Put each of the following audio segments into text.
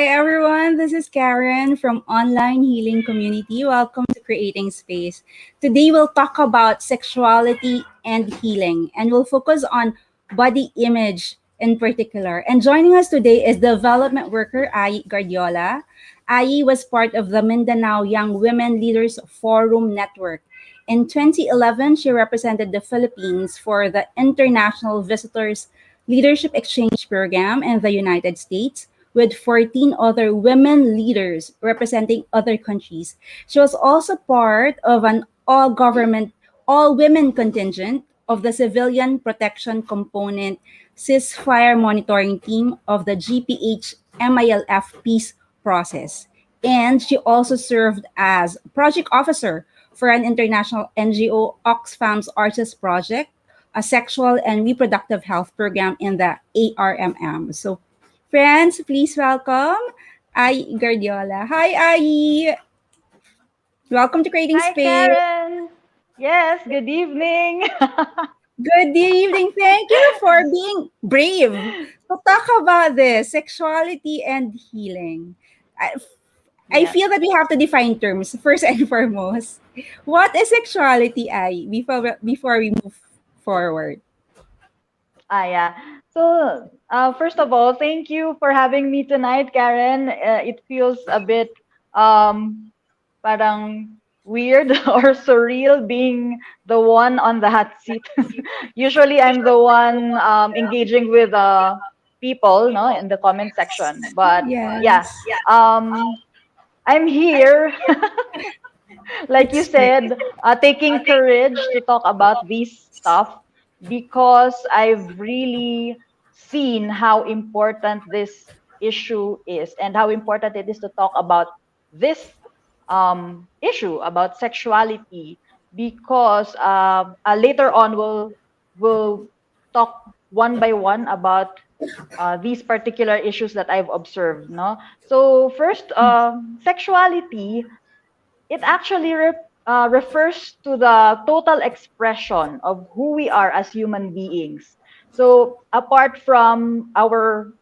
Hi everyone, this is Karen from Online Healing Community. Welcome to Creating Space. Today we'll talk about sexuality and healing, and we'll focus on body image in particular. And joining us today is development worker Ayyi Gardiola. Ayyi was part of the Mindanao Young Women Leaders Forum Network. In 2011, she represented the Philippines for the International Visitors Leadership Exchange Program in the United States with 14 other women leaders representing other countries. She was also part of an all women contingent of the Civilian Protection Component Ceasefire Monitoring Team of the GPH MILF Peace Process. And she also served as project officer for an international NGO, Oxfam's Arches Project, a sexual and reproductive health program in the ARMM. So, friends, please welcome Ayyi Gardiola. Hi, Ayyi. Welcome to Creating Hi, Space. Karen. Yes, good evening. Good evening. Thank you for being brave to talk about this sexuality and healing. I, I Yeah. feel that we have to define terms first and foremost. What is sexuality, Ayyi, before we move forward? Yeah. So, first of all, thank you for having me tonight, Karen. It feels a bit um parang weird or surreal being the one on the hot seat. Usually, I'm the one engaging with people, no, in the comment section. But yeah, Yes, I'm here like you it's true. said, taking courage to talk about this stuff because I've really seen how important this issue is and how important it is to talk about this issue about sexuality because later on we'll talk one by one about these particular issues that I've observed. No, so first, sexuality it actually refers to the total expression of who we are as human beings. So, apart from our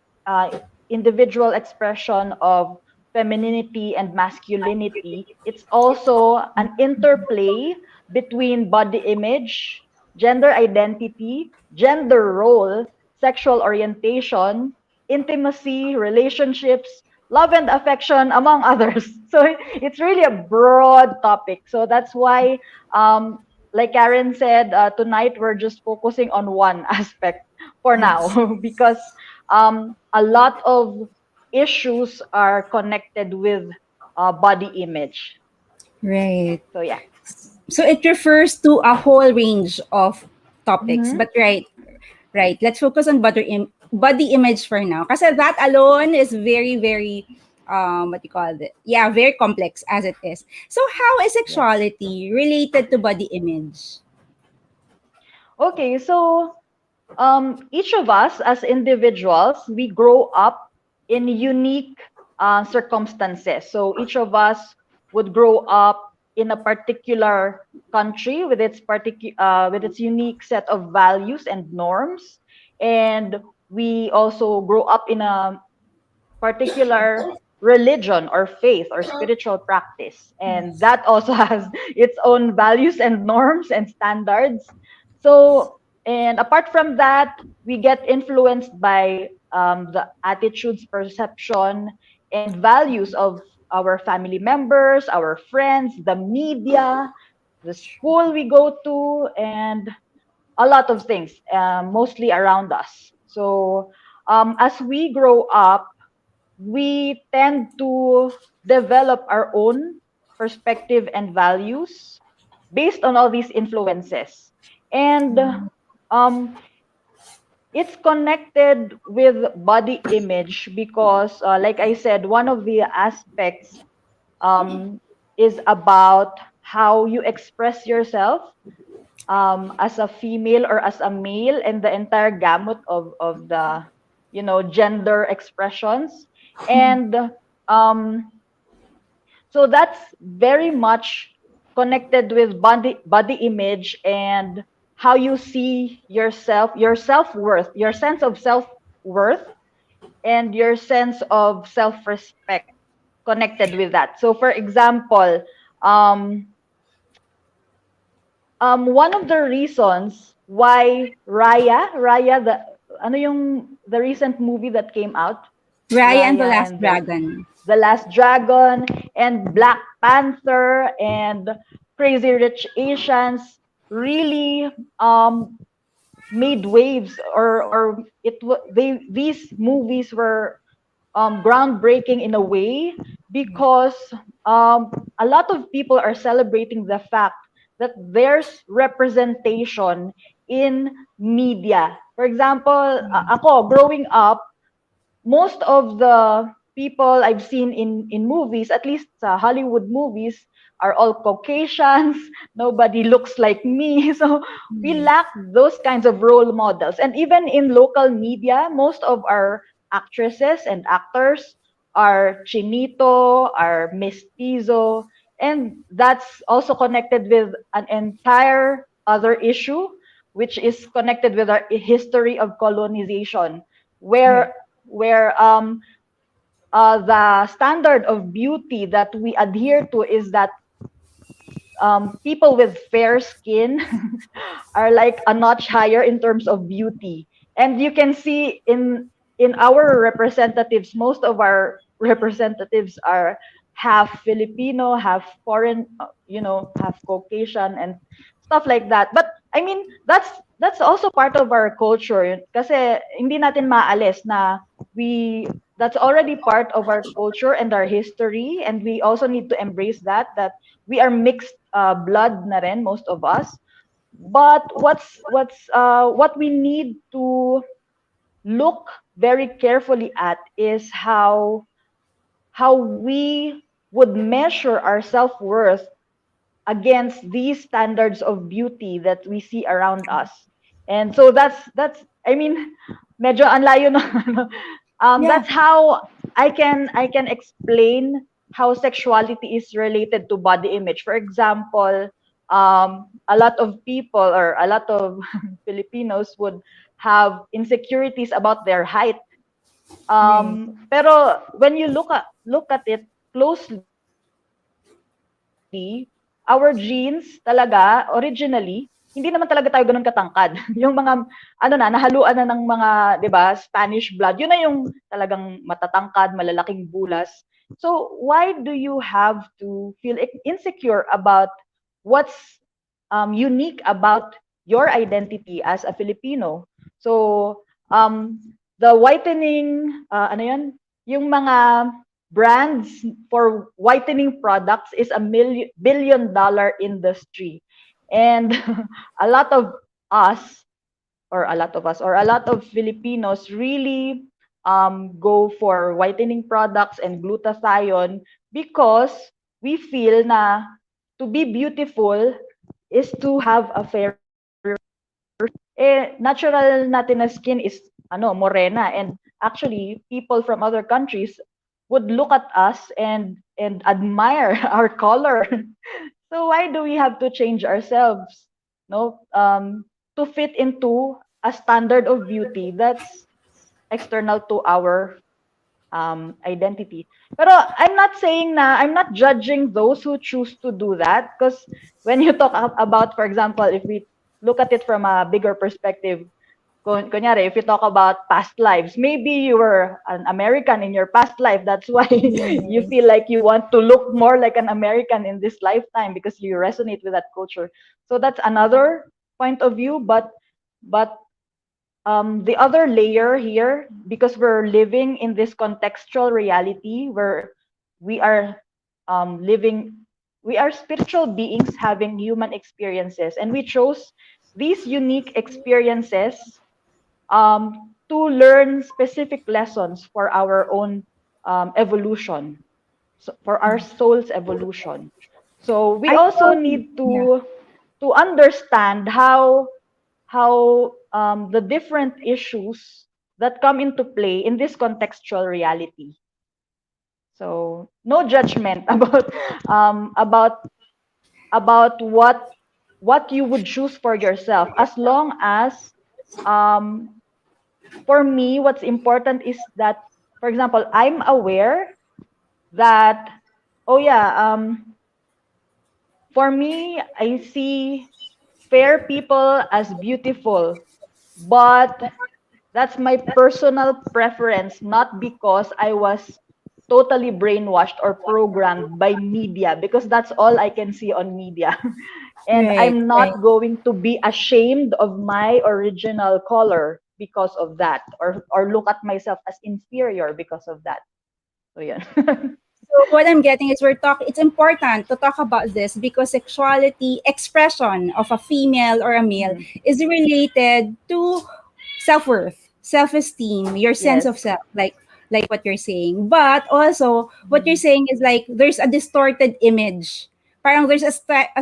individual expression of femininity and masculinity, it's also an interplay between body image, gender identity, gender role, sexual orientation, intimacy, relationships, love and affection, among others. So it's really a broad topic. So that's why, like Karen said, tonight we're just focusing on one aspect for now Yes. because a lot of issues are connected with body image. Right. So yeah. So it refers to a whole range of topics. Mm-hmm. But right. Let's focus on body image for now. Because that alone is very, very, what you call it? Yeah, very complex as it is. So how is Yes. sexuality related to body image? Okay, so each of us as individuals, we grow up in unique circumstances. So each of us would grow up in a particular country with with its unique set of values and norms, and we also grow up in a particular religion or faith or spiritual practice, and Yes. that also has its own values and norms and standards. So, and apart from that, we get influenced by the attitudes, perception, and values of our family members, our friends, the media, the school we go to, and a lot of things, mostly around us. So, as we grow up, we tend to develop our own perspective and values based on all these influences. And um, it's connected with body image because, like I said, one of the aspects um, is about how you express yourself as a female or as a male and the entire gamut of the gender expressions. And so that's very much connected with body image and how you see yourself, your self-worth, your sense of self-worth and your sense of self-respect connected with that. So for example, um, one of the reasons why Raya, the ano yung the recent movie that came out, Raya and the Raya Last and Dragon. the Last Dragon and Black Panther and Crazy Rich Asians really made waves, or these movies were groundbreaking in a way because a lot of people are celebrating the fact that there's representation in media. For example, ako growing up, most of the people I've seen in movies, at least Hollywood movies, are all Caucasians. Nobody looks like me. So we Mm. lack those kinds of role models. And even in local media, most of our actresses and actors are chinito, are mestizo. And that's also connected with an entire other issue, which is connected with our history of colonization, Right. where the standard of beauty that we adhere to is that people with fair skin are like a notch higher in terms of beauty. And you can see in our representatives, most of our representatives are half Filipino, half foreign, half Caucasian and stuff like that. But I mean, that's also part of our culture kasi hindi natin maalis na we that's already part of our culture and our history, and we also need to embrace that we are mixed blood na rin, most of us. But what we need to look very carefully at is how we would measure our self-worth against these standards of beauty that we see around us. And so that's I mean, medyo ang layo na ano. Yeah. That's how I can explain how sexuality is related to body image. For example, a lot of people or a lot of Filipinos would have insecurities about their height. Right. Pero when you look at it closely, our genes talaga originally hindi naman talaga tayo gano'n katangkad. Yung mga nahaluan na ng mga, 'di ba, Spanish blood, yun na yung talagang matatangkad, malalaking bulas. So why do you have to feel insecure about what's unique about your identity as a Filipino? So the whitening, ano yun? Yung mga brands for whitening products is a billion-dollar industry. And a lot of us, or a lot of Filipinos really go for whitening products and glutathione because we feel na to be beautiful is to have a fair natural natin na skin is morena, and actually people from other countries would look at us and admire our color. So why do we have to change ourselves, no, to fit into a standard of beauty that's external to our identity? Pero I'm not judging those who choose to do that, because when you talk about, for example, if we look at it from a bigger perspective, kunyari, if you talk about past lives, maybe you were an American in your past life. That's why you Yes. feel like you want to look more like an American in this lifetime because you resonate with that culture. So that's another point of view. But the other layer here, because we're living in this contextual reality where we are living, we are spiritual beings having human experiences, and we chose these unique experiences to learn specific lessons for our own evolution, so for our soul's evolution. So we I also totally, need yeah. to understand how the different issues that come into play in this contextual reality. So no judgment about what you would choose for yourself, as long as um, for me, what's important is that for example, I'm aware that, oh yeah, for me, I see fair people as beautiful, but that's my personal preference, not because I was totally brainwashed or programmed by media, because that's all I can see on media. And Right, I'm right. not going to be ashamed of my original color because of that, or look at myself as inferior because of that. So yeah. So what I'm getting is it's important to talk about this because sexuality expression of a female or a male Mhm. is related to self-worth, self-esteem, your sense Yes. of self, like what you're saying. But also what you're Mhm. saying is like there's a distorted image. Parang there's a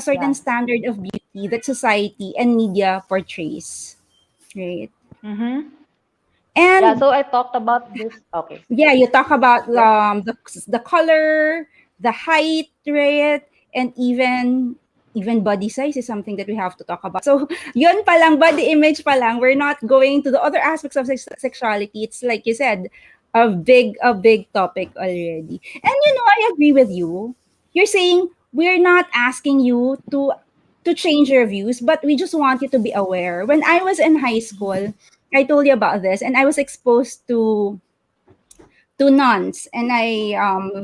certain Yeah. standard of beauty that society and media portrays, right? Mm-hmm. Yeah. And So I talked about this. Okay. yeah, you talk about Yes. the color, the height, right? And even body size is something that we have to talk about. So, yun pa lang, body image pa lang. We're not going to the other aspects of sexuality. It's like you said, a big topic already. And I agree with you. You're saying we're not asking you to change your views, but we just want you to be aware. When I was in high school, I told you about this, and I was exposed to nuns, and I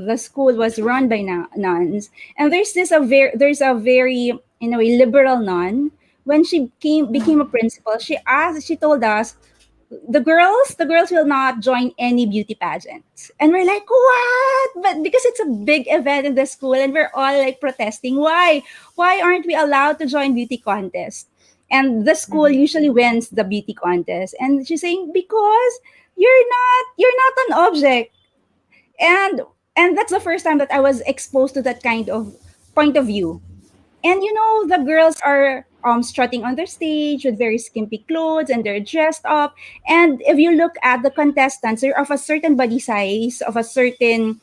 the school was run by nuns, and there's a very in a way liberal nun. When she became a Mm-hmm. principal, she told us the girls will not join any beauty pageants, and we're like, what? But because it's a big event in the school, and we're all like protesting, why aren't we allowed to join beauty contests? And the school Mm-hmm. usually wins the beauty contest, and she's saying, because you're not an object. And and that's the first time that I was exposed to that kind of point of view. And the girls are strutting on their stage with very skimpy clothes, and they're dressed up. And if you look at the contestants, they're of a certain body size, of a certain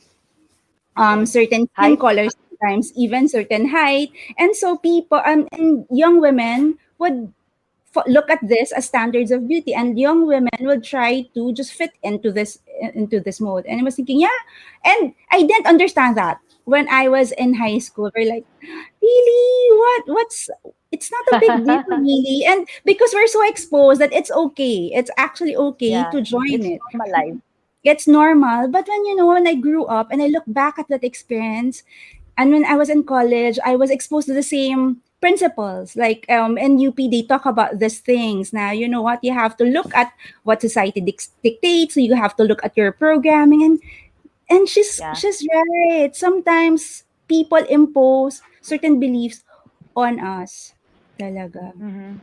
skin Height. color, sometimes even certain height. And so people and young women would look at this as standards of beauty, and young women will try to just fit into this mode. And I was thinking, yeah. And I didn't understand that when I was in high school. We're like, really, what's it's not a big deal, really. And because we're so exposed that it's actually okay Yeah. to join It's it. normalized. It's normal. But when I grew up and I look back at that experience, and when I was in college, I was exposed to the same principles. Like in UP, they talk about these things. Now, you know what? You have to look at what society dictates. So you have to look at your programming, and she's Yeah. she's right. Sometimes people impose certain beliefs on us. Talaga. Mm-hmm.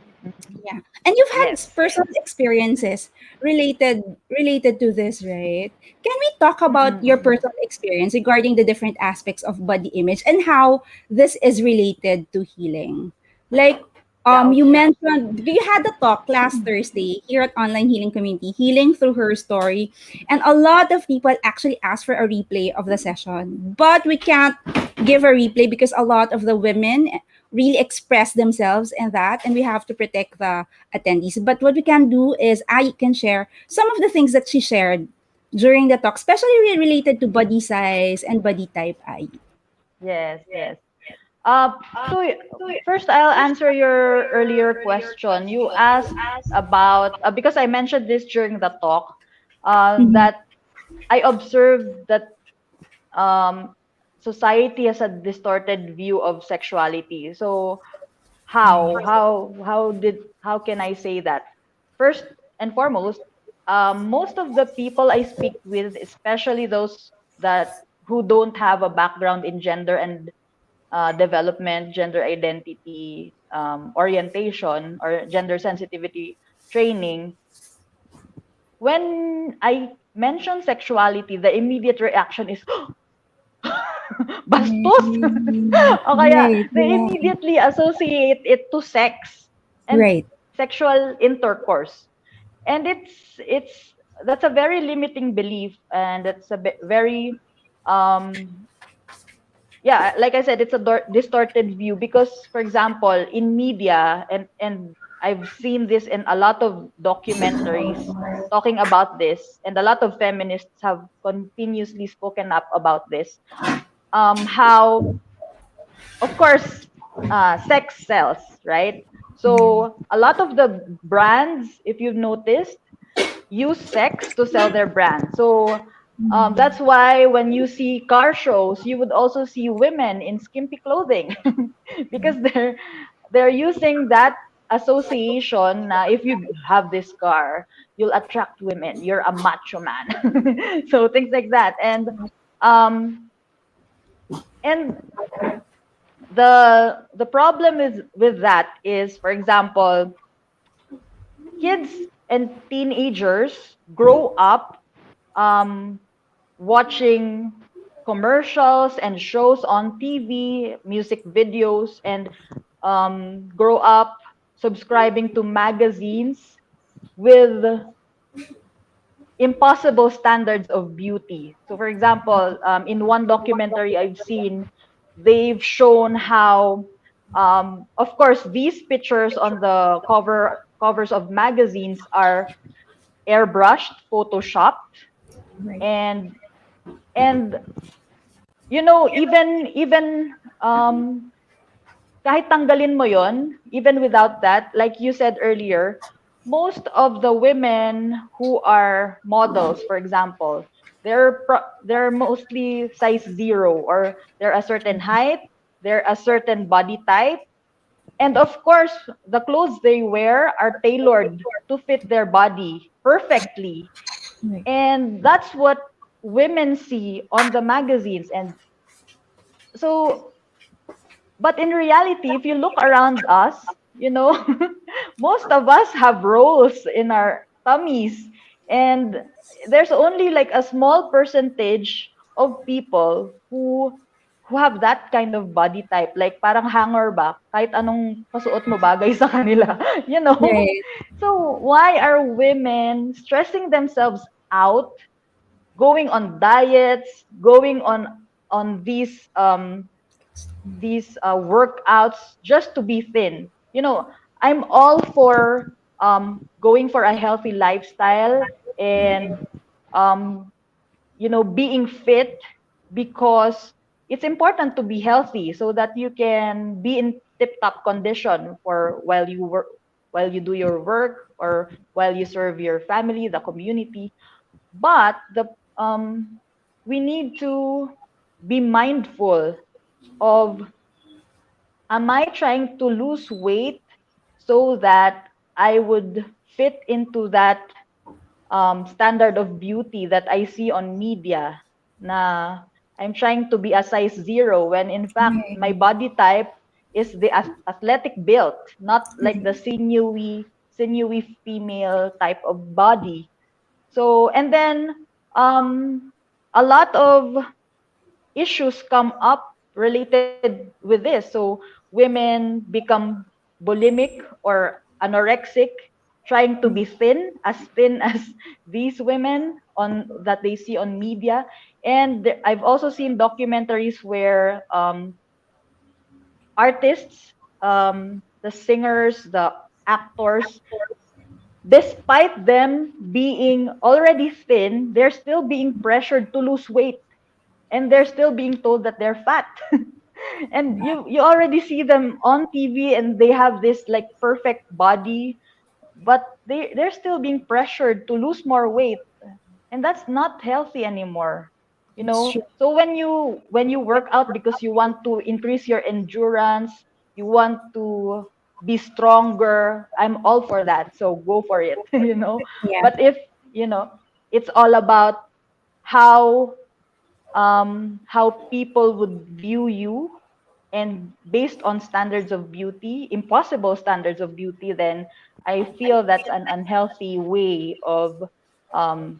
Yeah. And you've had Yes. personal experiences related to this, right? Can we talk about your Mm-hmm. personal experience regarding the different aspects of body image and how this is related to healing? Like Yeah. you Okay. mentioned you had a talk last Thursday here at Online Healing Community, Healing Through Her Story, and a lot of people actually asked for a replay of the session. But we can't give a replay because a lot of the women really express themselves in that, and we have to protect the attendees. But what we can do is I can share some of the things that she shared during the talk, especially related to body size and body type. I Yes. Yes. Uh, so first, I'll answer your earlier question. You asked about, because I mentioned this during the talk, Mhm. that I observed that um, society has a distorted view of sexuality. So how can I say that? First and foremost, most of the people I speak with, especially those that who don't have a background in gender and development, gender identity, orientation, or gender sensitivity training, when I mention sexuality, the immediate reaction is bastos. Mm, O kaya, right, they right, immediately associate it to sex and right. sexual intercourse. And it's that's a very limiting belief, and that's a very um yeah, like I said, it's a distorted view, because for example, in media and I've seen this in a lot of documentaries talking about this, and a lot of feminists have continuously spoken up about this. How, of course, sex sells, right? So a lot of the brands, if you've noticed, use sex to sell their brand. So that's why when you see car shows, you would also see women in skimpy clothing because they're using that association. If you have this car, you'll attract women. You're a macho man. So things like that, um, and the problem is with that is, for example, kids and teenagers grow up um, watching commercials and shows on TV, music videos, and grow up subscribing to magazines with impossible standards of beauty. So, for example, in one documentary I've seen, they've shown how, of course, these pictures on the covers of magazines are airbrushed, photoshopped, Right. and and even kahit tanggalin mo yon, even without that, like you said earlier, most of the women who are models, for example, they're mostly size 0, or they're a certain height, they're a certain body type, and of course, the clothes they wear are tailored to fit their body perfectly. Right. And that's what women see on the magazines. And so, but in reality, if you look around us, most of us have rolls in our tummies. And there's only like a small percentage of people who have that kind of body type. Like parang hanger ba? Kahit anong pasuot mo bagay sa kanila, you know? Right. So why are women stressing themselves out, going on diets, going on these workouts just to be thin? I'm all for going for a healthy lifestyle and um, being fit, because it's important to be healthy so that you can be in tip-top condition for while you do your work, or while you serve your family, the community. But the we need to be mindful of, am I trying to lose weight so that I would fit into that standard of beauty that I see on media, na I'm trying to be a size 0, when in fact my Right. body type is the athletic build, not like the sinewy female type of body. So, and then a lot of issues come up related with this. So women become bulimic or anorexic, trying to be thin as these women on that they see on media. And I've also seen documentaries where artists, the singers, the actors, despite them being already thin, they're still being pressured to lose weight, and they're still being told that they're fat. And you already see them on TV, and they have this like perfect body, but they're still being pressured to lose more weight, and that's not healthy anymore. It's true. So when you work out because you want to increase your endurance, you want to be stronger, I'm all for that, so go for it. Yeah. But if you know it's all about how how people would view you, and based on standards of beauty, impossible standards of beauty, then I feel that's an unhealthy way of um,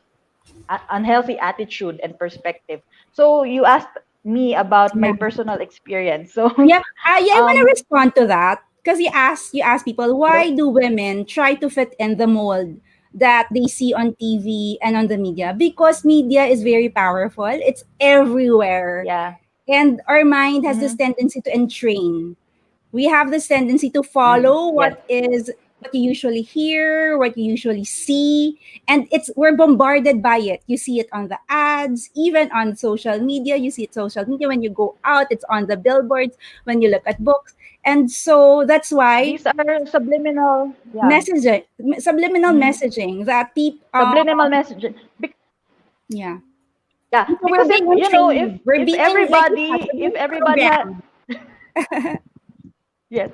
unhealthy attitude and perspective. So you asked me about my Yeah. personal experience. So Yeah, I want to um, respond to that because you ask people, why do women try to fit in the mold that they see on TV and on the media? Because media is very powerful. It's everywhere. yeah. And our mind has this Mm-hmm. tendency to entrain. We have this tendency to Mm, follow yes. what is what you usually hear, what you usually see, and it's we're bombarded by it. You see it on the ads, even on social media. You see it social media when you go out. It's on the billboards when you look at books, and so that's why These are subliminal, yeah. messaging, subliminal Mhm. messaging that people, Subliminal messaging. yeah. Yeah, And so we're because being if entrained. We're if being, like you said, everybody we're if being everybody had programmed. yes.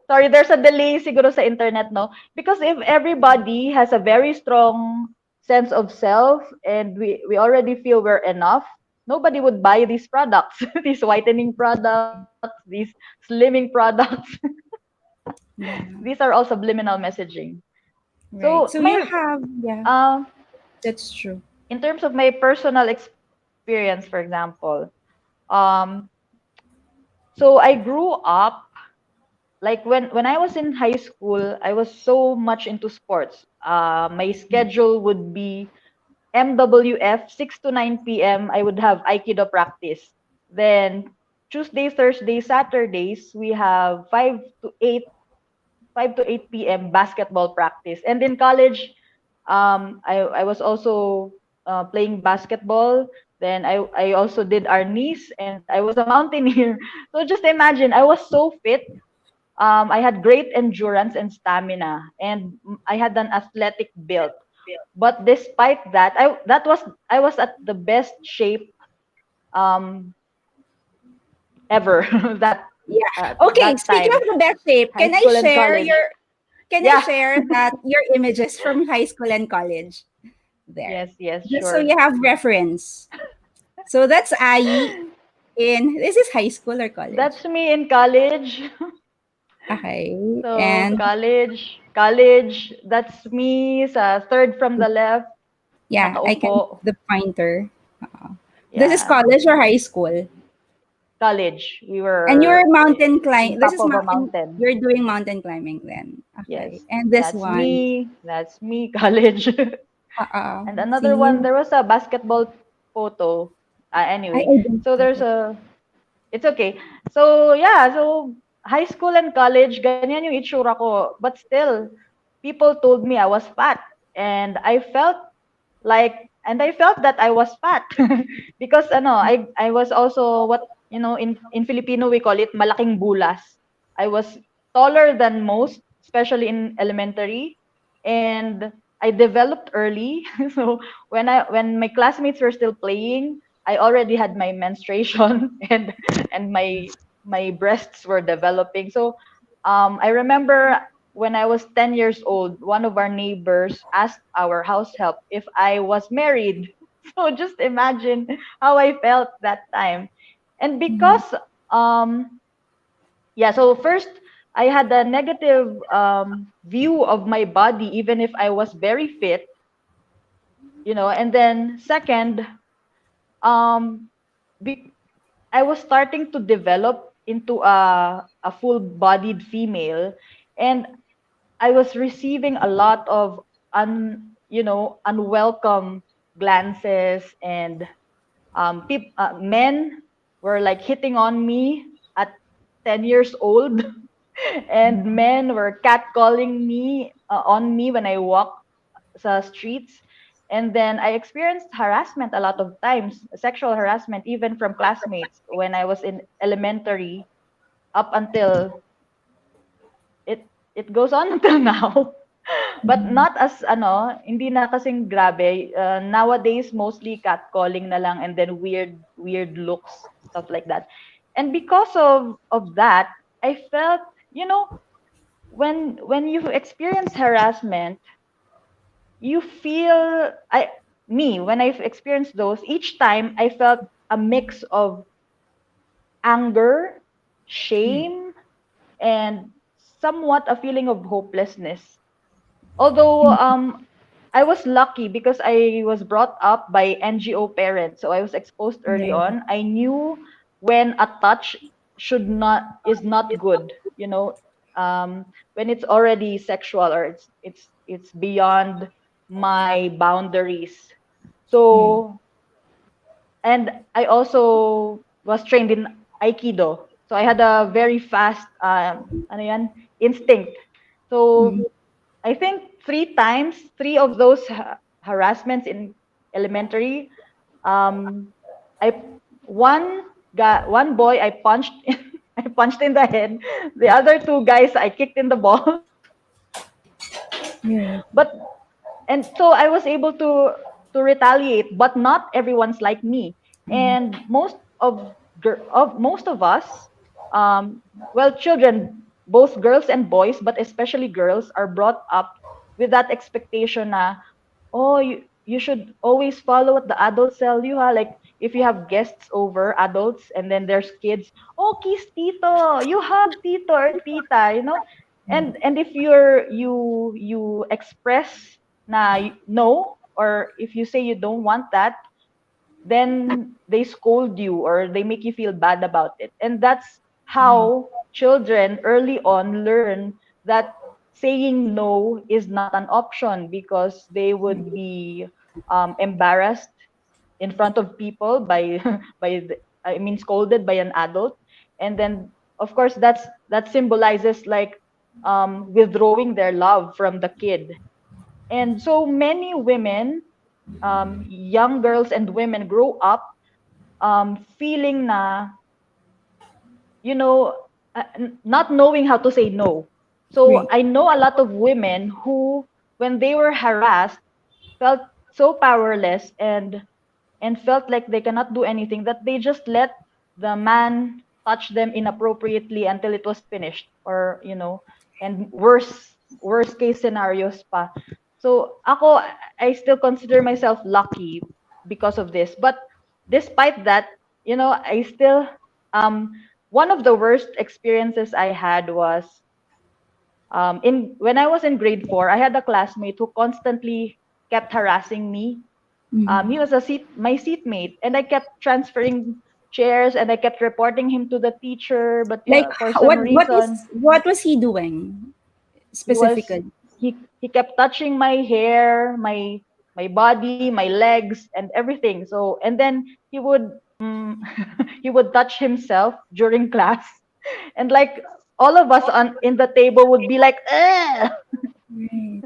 Sorry, there's a delay siguro sa internet, no? Because if everybody has a very strong sense of self and we already feel we're enough, nobody would buy these products, these whitening products, these slimming products. Yeah, These are all subliminal messaging. right. So So you my have, yeah, uh, that's true. in terms of my personal experience, for example, um, so I grew up like when I was in high school, I was so much into sports. My schedule would be MWF 6 to 9 p.m. I would have Aikido practice. Then Tuesday, Thursday, Saturdays we have 5 to 8 p.m. basketball practice. And in college, I was also playing basketball. Then I also did arnis and I was a mountaineer. So just imagine, I was so fit. I had great endurance and stamina, and I had an athletic build. But despite that, I was at the best shape um, ever Yeah. Okay. that Speaking of time, the best shape, high school and college. can I Yeah. share that your images from high school and college there, Yes, yes, just so sure. you have reference. So that's Ayi in, this is high school or college? That's me in college. Okay. So And college, that's me sa third from the left, yeah, I can nakaupo. the pointer. This is Yeah, college or high school? college. We And you're were mountain in climb. This top is of a mountain. mountain. You're doing mountain climbing then. Okay. Yes, And this one. That's me, college. And another See, one, there was a basketball photo. I Anyway, don't so see there's it. a, it's okay. So yeah, so high school and college, ganyan yung itsura ko. But still, people told me I was fat. And I felt I felt that I was fat. Because I was also what, in Filipino we call it malaking bulas. I was taller than most, especially in elementary, and I developed early. So when my classmates were still playing, I already had my menstruation and my breasts were developing. So I remember when I was 10 years old, one of our neighbors asked our house help if I was married. So just imagine how I felt that time. And Mhm. because yeah, so first I had a negative view of my body even if I was very fit, and then second, um be, I was starting to develop into a full-bodied female, and I was receiving a lot of unwelcome glances, and men were like hitting on me at 10 years old, and men were catcalling me on me when I walk sa streets. And then I experienced harassment a lot of times, sexual harassment, even from classmates when I was in elementary up until it goes on until now. But Mhm. not as hindi na kasing grabe. Nowadays mostly catcalling na lang, and then weird looks, stuff like that. And because of that, I felt, you know, when you experience harassment, you feel I me when I've experienced those, each time I felt a mix of anger, Mm. shame, and somewhat a feeling of hopelessness. Although I was lucky because I was brought up by NGO parents, so I was exposed early Right. on. I knew when a touch should not is not good, when it's already sexual, or it's beyond my boundaries. Mm. So, and I also was trained in Aikido. So I had a very fast ano yan, instinct. So Mm. I think three of those harassments in elementary, um, I one boy I punched I punched in the head. The other two guys I kicked in the balls. Right. But and so I was able to retaliate, but not everyone's like me. And most of us, um, well, children, both girls and boys, but especially girls, are brought up with that expectation na, oh, you should always follow what the adults tell you, ha. Like if you have guests over, adults, and then there's kids, oh, kiss tito, you hug tito or tita, and if you express na no, or if you say you don't want that, then they scold you or they make you feel bad about it. And that's how children early on learn that saying no is not an option, because they would be embarrassed in front of people by I mean scolded by an adult. And then of course that symbolizes like withdrawing their love from the kid. And so many women, young girls and women, grow up feeling na, you know, not knowing how to say no. So Right. I know a lot of women who, when they were harassed, felt so powerless and felt like they cannot do anything, that they just let the man touch them inappropriately until it was finished, or and worst case scenarios pa. So ako, I still consider myself lucky because of this. But despite that, I still um one of the worst experiences I had was in when I was in grade 4. I had a classmate who constantly kept harassing me. He Mm. was my seatmate, and I kept transferring chairs, and I kept reporting him to the teacher. But Like for some reason, what was he doing he was specifically? he kept touching my hair, my body, my legs, and everything. So and then he would he would touch himself during class, and like all of us on in the table would be like, ugh. Right.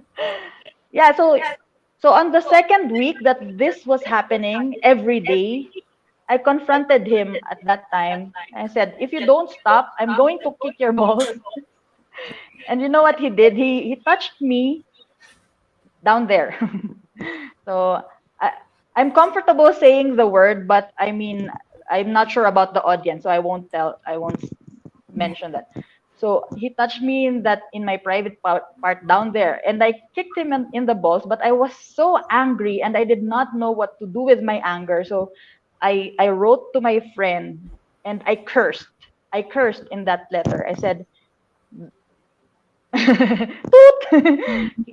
Yeah. So on the second week that this was happening every day, I confronted him at that time. I said, if you don't stop, I'm going to kick your balls. And you know what he did? He touched me down there. So I, I'm comfortable saying the word, but I mean, I'm not sure about the audience, so I won't mention that. So he touched me in my private part down there, and I kicked him in the balls. But I was so angry, and I did not know what to do with my anger. So I wrote to my friend, and I cursed. I cursed in that letter. I said, "Toot!"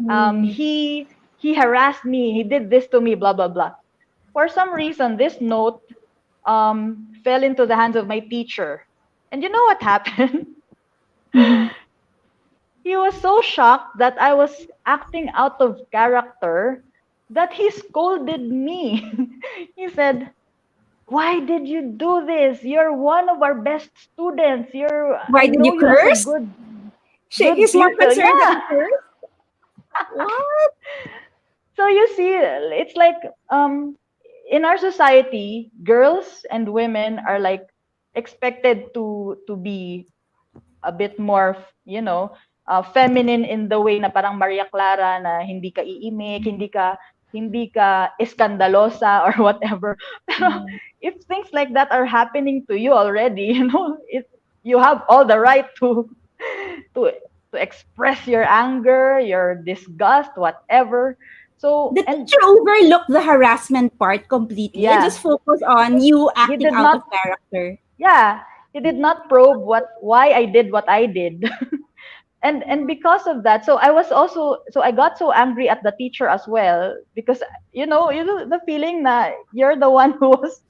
Mm. He harassed me. He did this to me. Blah blah blah. For some reason, this note fell into the hands of my teacher. And you know what happened? Mhm. He was so shocked that I was acting out of character that he scolded me. He said, "Why did you do this? You're one of our best students. Why I did you know you as a curse? good He's more pupil." concerned that Yeah. you curse. What? So you see, it's like in our society, girls and women are like expected to be a bit more, feminine, in the way na parang Maria Clara, na hindi ka iimik, hindi ka eskandalosa or whatever. Pero Yeah. if things like that are happening to you already, you have all the right to to express your anger, your disgust, whatever. So, The and teacher overlooked the harassment part completely and just yeah, focused on you he acting did out of not character. yeah, he did not probe why I did what I did. And because of that, so I got so angry at the teacher as well, because you know the feeling na you're the one who was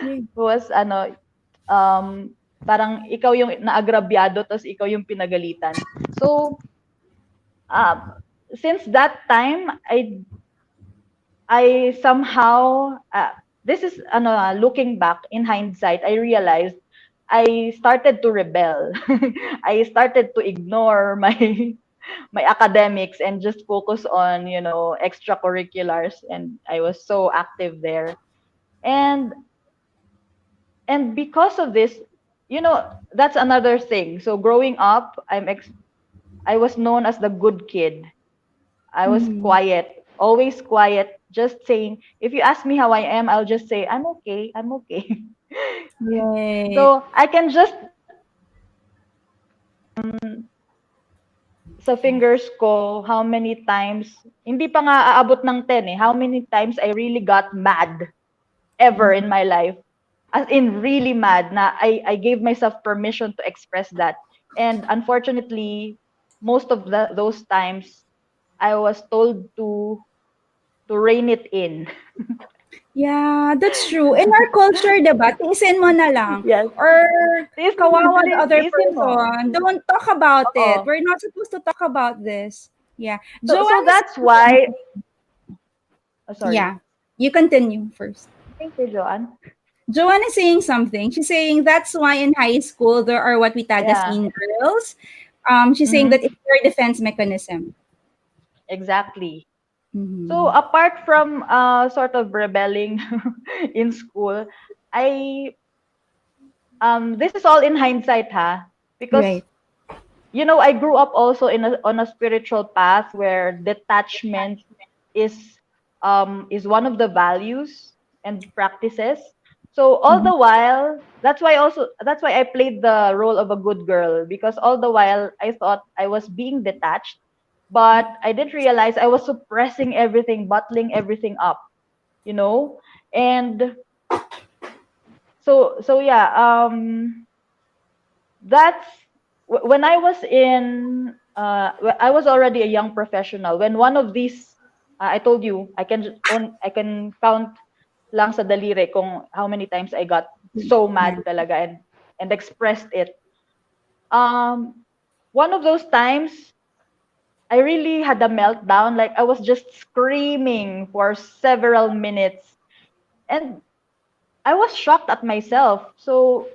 Yeah. who was um parang ikaw yung naagrabyado, tapos ikaw yung pinagalitan. So um since that time, I somehow this is looking back in hindsight, I realized I started to rebel. I started to ignore my my academics and just focus on, extracurriculars, and I was so active there. And because of this, that's another thing. So growing up, I was known as the good kid. I was Mm-hmm. quiet, always quiet, just saying, if you ask me how I am, I'll just say, I'm okay, I'm okay. Right. So I can just sa fingers ko how many times, hindi pa nga aabot ng 10 eh, how many times I really got mad ever in my life. As in really mad na I gave myself permission to express that. And unfortunately, most of those times I was told to rein it in. Yeah, that's true. In our culture, diba, tiisin mo na lang. Yes. Or Tiisin mo, kawawa the other tiisin mo. person. Don't talk about it. Oo. We're not supposed to talk about this. Yeah. So Joanne is that's saying why, something. sorry. Yeah. You continue first. Thank you, Joanne. Joanne is saying something. She's saying that's why in high school there are what we tag as Yeah. mean girls. She's saying that Mm-hmm. it's their defense mechanism. Exactly. So Mm-hmm. apart from sort of rebelling in school, I this is all in hindsight, ha, because Right. I grew up also on a spiritual path where detachment is is one of the values and practices. So all Mm-hmm. the while, that's why I played the role of a good girl, because all the while I thought I was being detached, but I didn't realize I was suppressing everything, bottling everything up, you know? And so yeah, that's when I was in I was already a young professional when one of these I told you I can count lang sa daliri kung how many times I got so Yeah. mad talaga and expressed it. One of those times I really had a meltdown, like I was just screaming for several minutes, and I was shocked at myself. So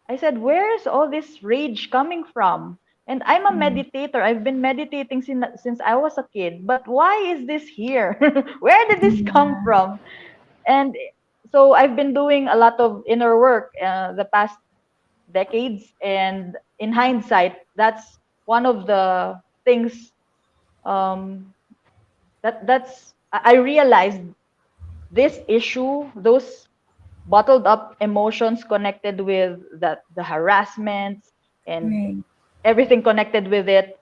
I said, where is all this rage coming from? And I'm a Mm. meditator. I've been meditating since I was a kid. But why is this here? Where did this come from? And so I've been doing a lot of inner work the past decades. And in hindsight, that's one of the things um, that's I realized this issue, those bottled up emotions connected with the harassments and Right. everything connected with it,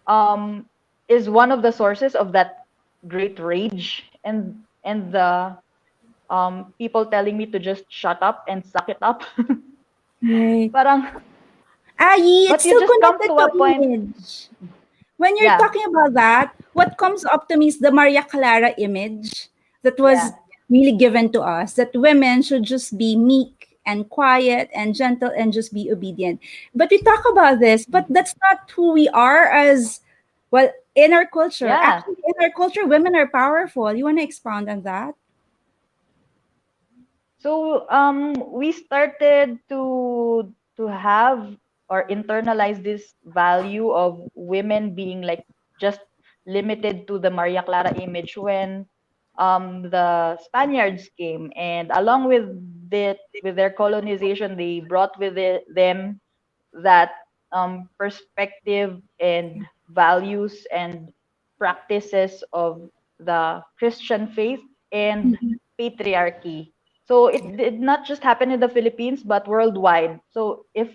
um, is one of the sources of that great rage and the people telling me to just shut up and suck it up. Right. Parang, Ayi, it's but you still just come connected to to a point. image. When you're Yeah, talking about that, what comes up to me is the Maria Clara image that was yeah, really given to us that women should just be meek and quiet and gentle and just be obedient. But we talk about this, but that's not who we are as well in our culture. yeah. Actually, in our culture, women are powerful. You want to expound on that? So we started to have or internalize this value of women being like just limited to the Maria Clara image when the Spaniards came, and along with their colonization, they brought with them that perspective and values and practices of the Christian faith and Mhm. patriarchy. So it did not just happen in the Philippines, but worldwide. So if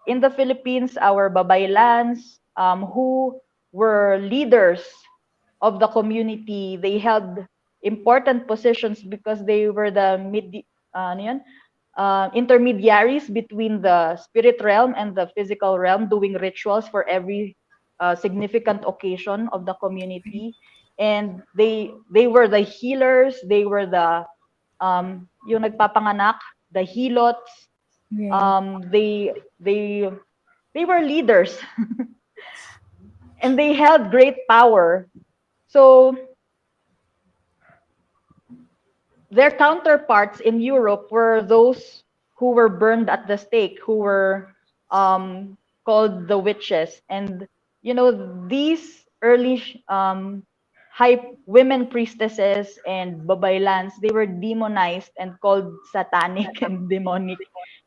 in the Philippines, our babaylans, who were leaders of the community, they held important positions because they were the ano yun? Intermediaries between the spirit realm and the physical realm, doing rituals for every significant occasion of the community. And they were the healers, they were the yung nagpapanganak, the helots, Right. they were leaders and they held great power. So their counterparts in Europe were those who were burned at the stake, who were called the witches. And these early high women priestesses and babaylans, they were demonized and called satanic and demonic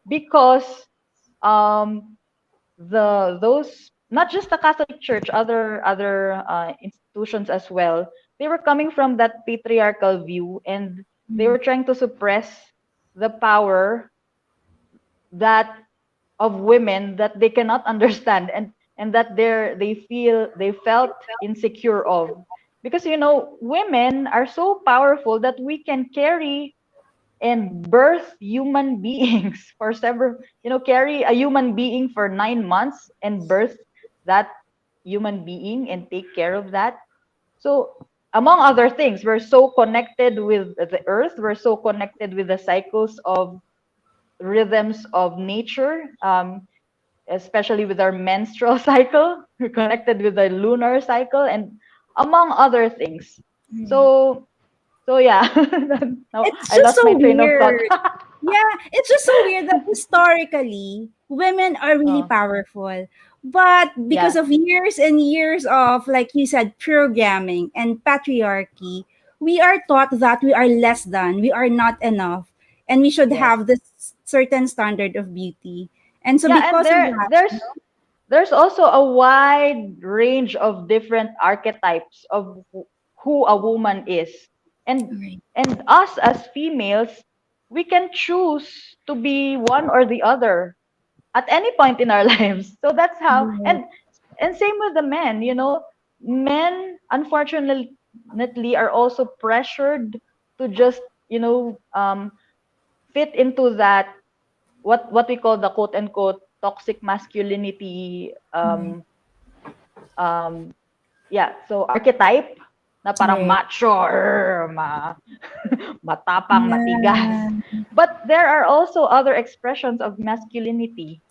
because um those, not just the Catholic Church, other institutions as well, they were coming from that patriarchal view, and they were trying to suppress the power that of women that they cannot understand, and that they felt insecure of, because women are so powerful that we can carry and birth human beings for several, carry a human being for 9 months and birth that human being and take care of that. So among other things, we're so connected with the earth, we're so connected with the cycles of rhythms of nature, especially with our menstrual cycle. We're connected with the lunar cycle and among other things. So yeah. No, It's I just lost so my train of thought. weird. Yeah, it's just so weird that historically women are really Oh, powerful. But because yeah. of years and years of, like you said, programming and patriarchy, we are taught that we are less than, we are not enough, and we should Yes. have this certain standard of beauty. And so Yeah, and because of that, there's also a wide range of different archetypes of who a woman is. And right, and us as females, we can choose to be one or the other at any point in our lives. So that's how, right, and same with the men, men unfortunately are also pressured to just, fit into that, what we call the quote unquote toxic masculinity, right, yeah, so archetype na parang right. macho, matapang, matigas. Yeah. But there are also other expressions of masculinity.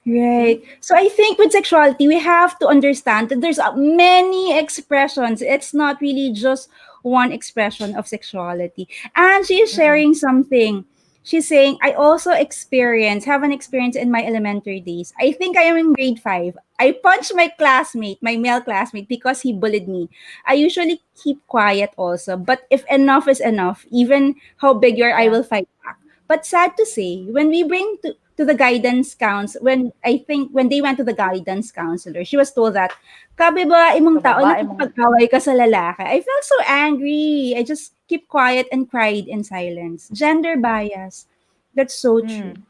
Right. See? So I think with sexuality, we have to understand that there's many expressions. It's not really just one expression of sexuality. And she is Mm-mm. sharing something. She's saying, I also have an experience in my elementary days. I think I am in grade 5. I punched my classmate, my male classmate, because he bullied me. I usually keep quiet also, but if enough is enough, even how big you are, I Yeah. will fight back. But sad to say, when we bring to the guidance counsel, when they went to the guidance counselor, she was told that kabibae Sa mong tao babae mong nakikipag-away ka sa lalaki. I felt so angry. I just keep quiet and cried in silence. Gender bias. That's so true. mm.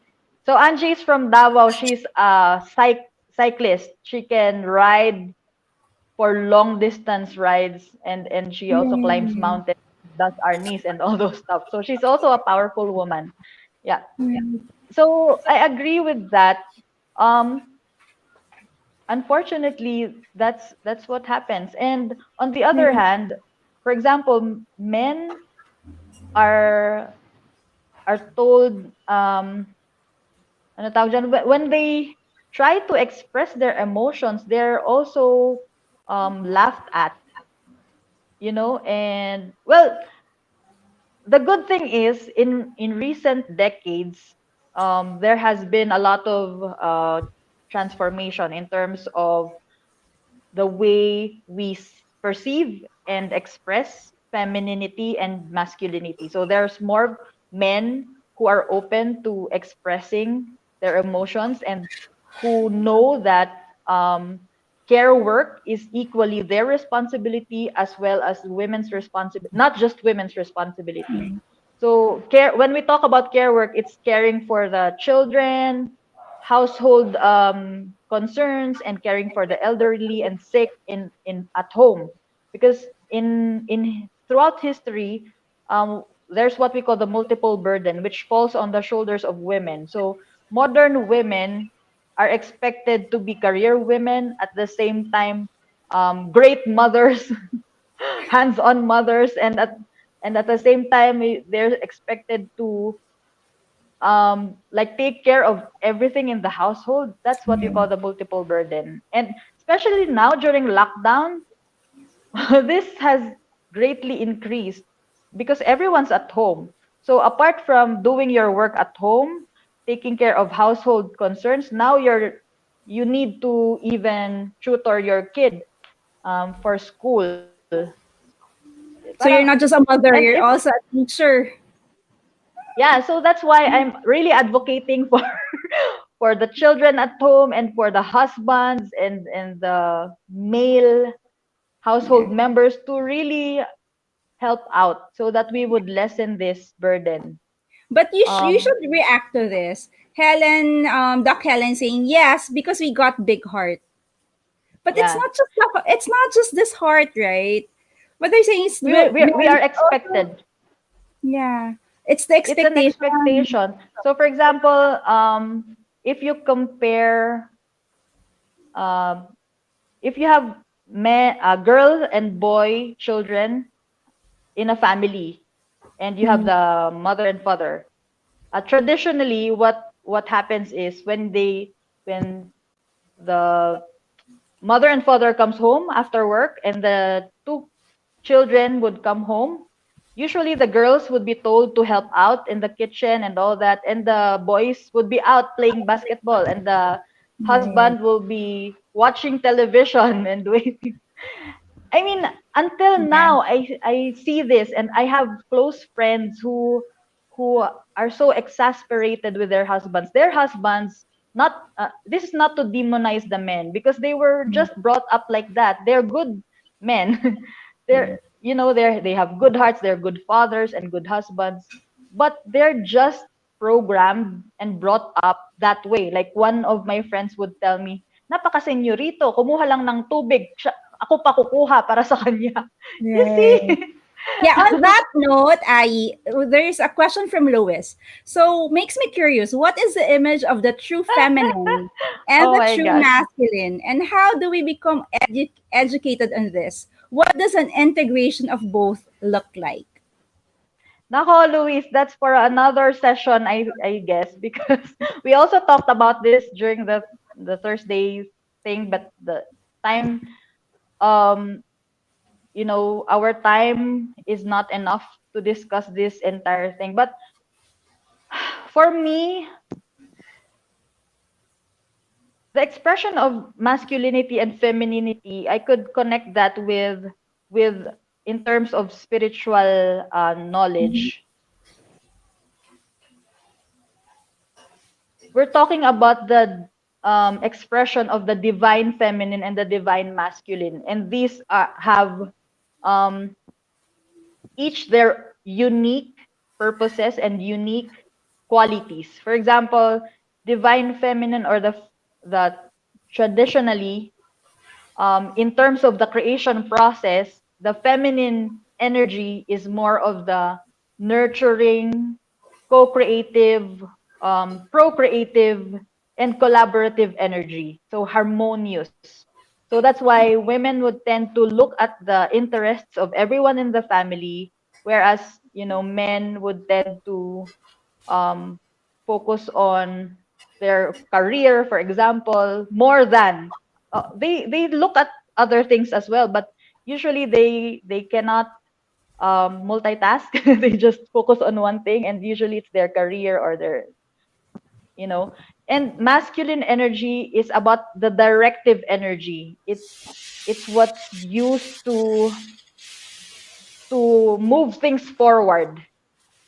So Angie's from Davao. She's a cyclist. She can ride for long distance rides, and she also climbs Right. mountains, does arnis and all those stuff. So she's also a powerful woman. Yeah. Right. So I agree with that. Um, Unfortunately, that's what happens. And on the other Right. hand, for example, men are told, ano tawag dyan, when they try to express their emotions, they're also laughed at, and well, the good thing is, in recent decades, there has been a lot of transformation in terms of the way we perceive and express femininity and masculinity. So there's more men who are open to expressing their emotions and who know that care work is equally their responsibility as well as women's responsibility, not just women's responsibility. So care, when we talk about care work, it's caring for the children, household concerns, and caring for the elderly and sick in at home. Because in throughout history, there's what we call the multiple burden, which falls on the shoulders of women. So modern women are expected to be career women, at the same time great mothers, hands-on mothers, and at the same time they're expected to like take care of everything in the household. That's what you call the multiple burden. And especially now during lockdown, this has greatly increased because everyone's at home. So apart from doing your work at home, taking care of household concerns, now you're you need to even tutor your kid for school. Parang, So you're not just a and if, mother, you're also a teacher. yeah, so that's why I'm really advocating for for the children at home and for the husbands and the male Yeah. household members to really help out so that we would lessen this burden. But you Um, should react to this. Helen, Doc Helen saying yes because we got big heart. But yeah, it's not just this heart, right? What they're saying is we men are also, expected. yeah. It's the It's an expectation. expectation. So, for example, if you compare, um, if you have girl and boy children in a family, and you have Mhm. the mother and father, traditionally, what happens is when the mother and father comes home after work and the two children would come home, usually the girls would be told to help out in the kitchen and all that, and the boys would be out playing basketball, and the Right. husband will be watching television and waiting. I mean, until Yeah. now, I see this, and I have close friends who are so exasperated with their husbands. Their husbands, not this is not to demonize the men because they were just brought up like that. They're good men. Yeah. They have good hearts. They're good fathers and good husbands, but they're just programmed and brought up that way. Like one of my friends would tell me, napaka-senyorito, kumuha lang ng tubig. Ako pa kukuha para sa kanya. You see? Right. Yeah, on that note, Ai, there's a question from Lewis. So makes me curious, what is the image of the true feminine and Oh the my true gosh. masculine? And how do we become educated on this? What does an integration of both look like? Nako, Luis, that's for another session, I guess, because we also talked about this during the Thursday thing, but the time, um, our time is not enough to discuss this entire thing. But for me, the expression of masculinity and femininity, I could connect that with in terms of spiritual Mhm. knowledge. We're talking about the expression of the divine feminine and the divine masculine, and these have um, each their unique purposes and unique qualities. For example, divine feminine, or the traditionally, in terms of the creation process, the feminine energy is more of the nurturing, co-creative, procreative, and collaborative energy. So harmonious. So that's why women would tend to look at the interests of everyone in the family, whereas men would tend to um, focus on their career, for example, more than they look at other things as well, but usually they cannot multitask. They just focus on one thing, and usually it's their career or their you know. And masculine energy is about the directive energy. It's what's used to move things forward,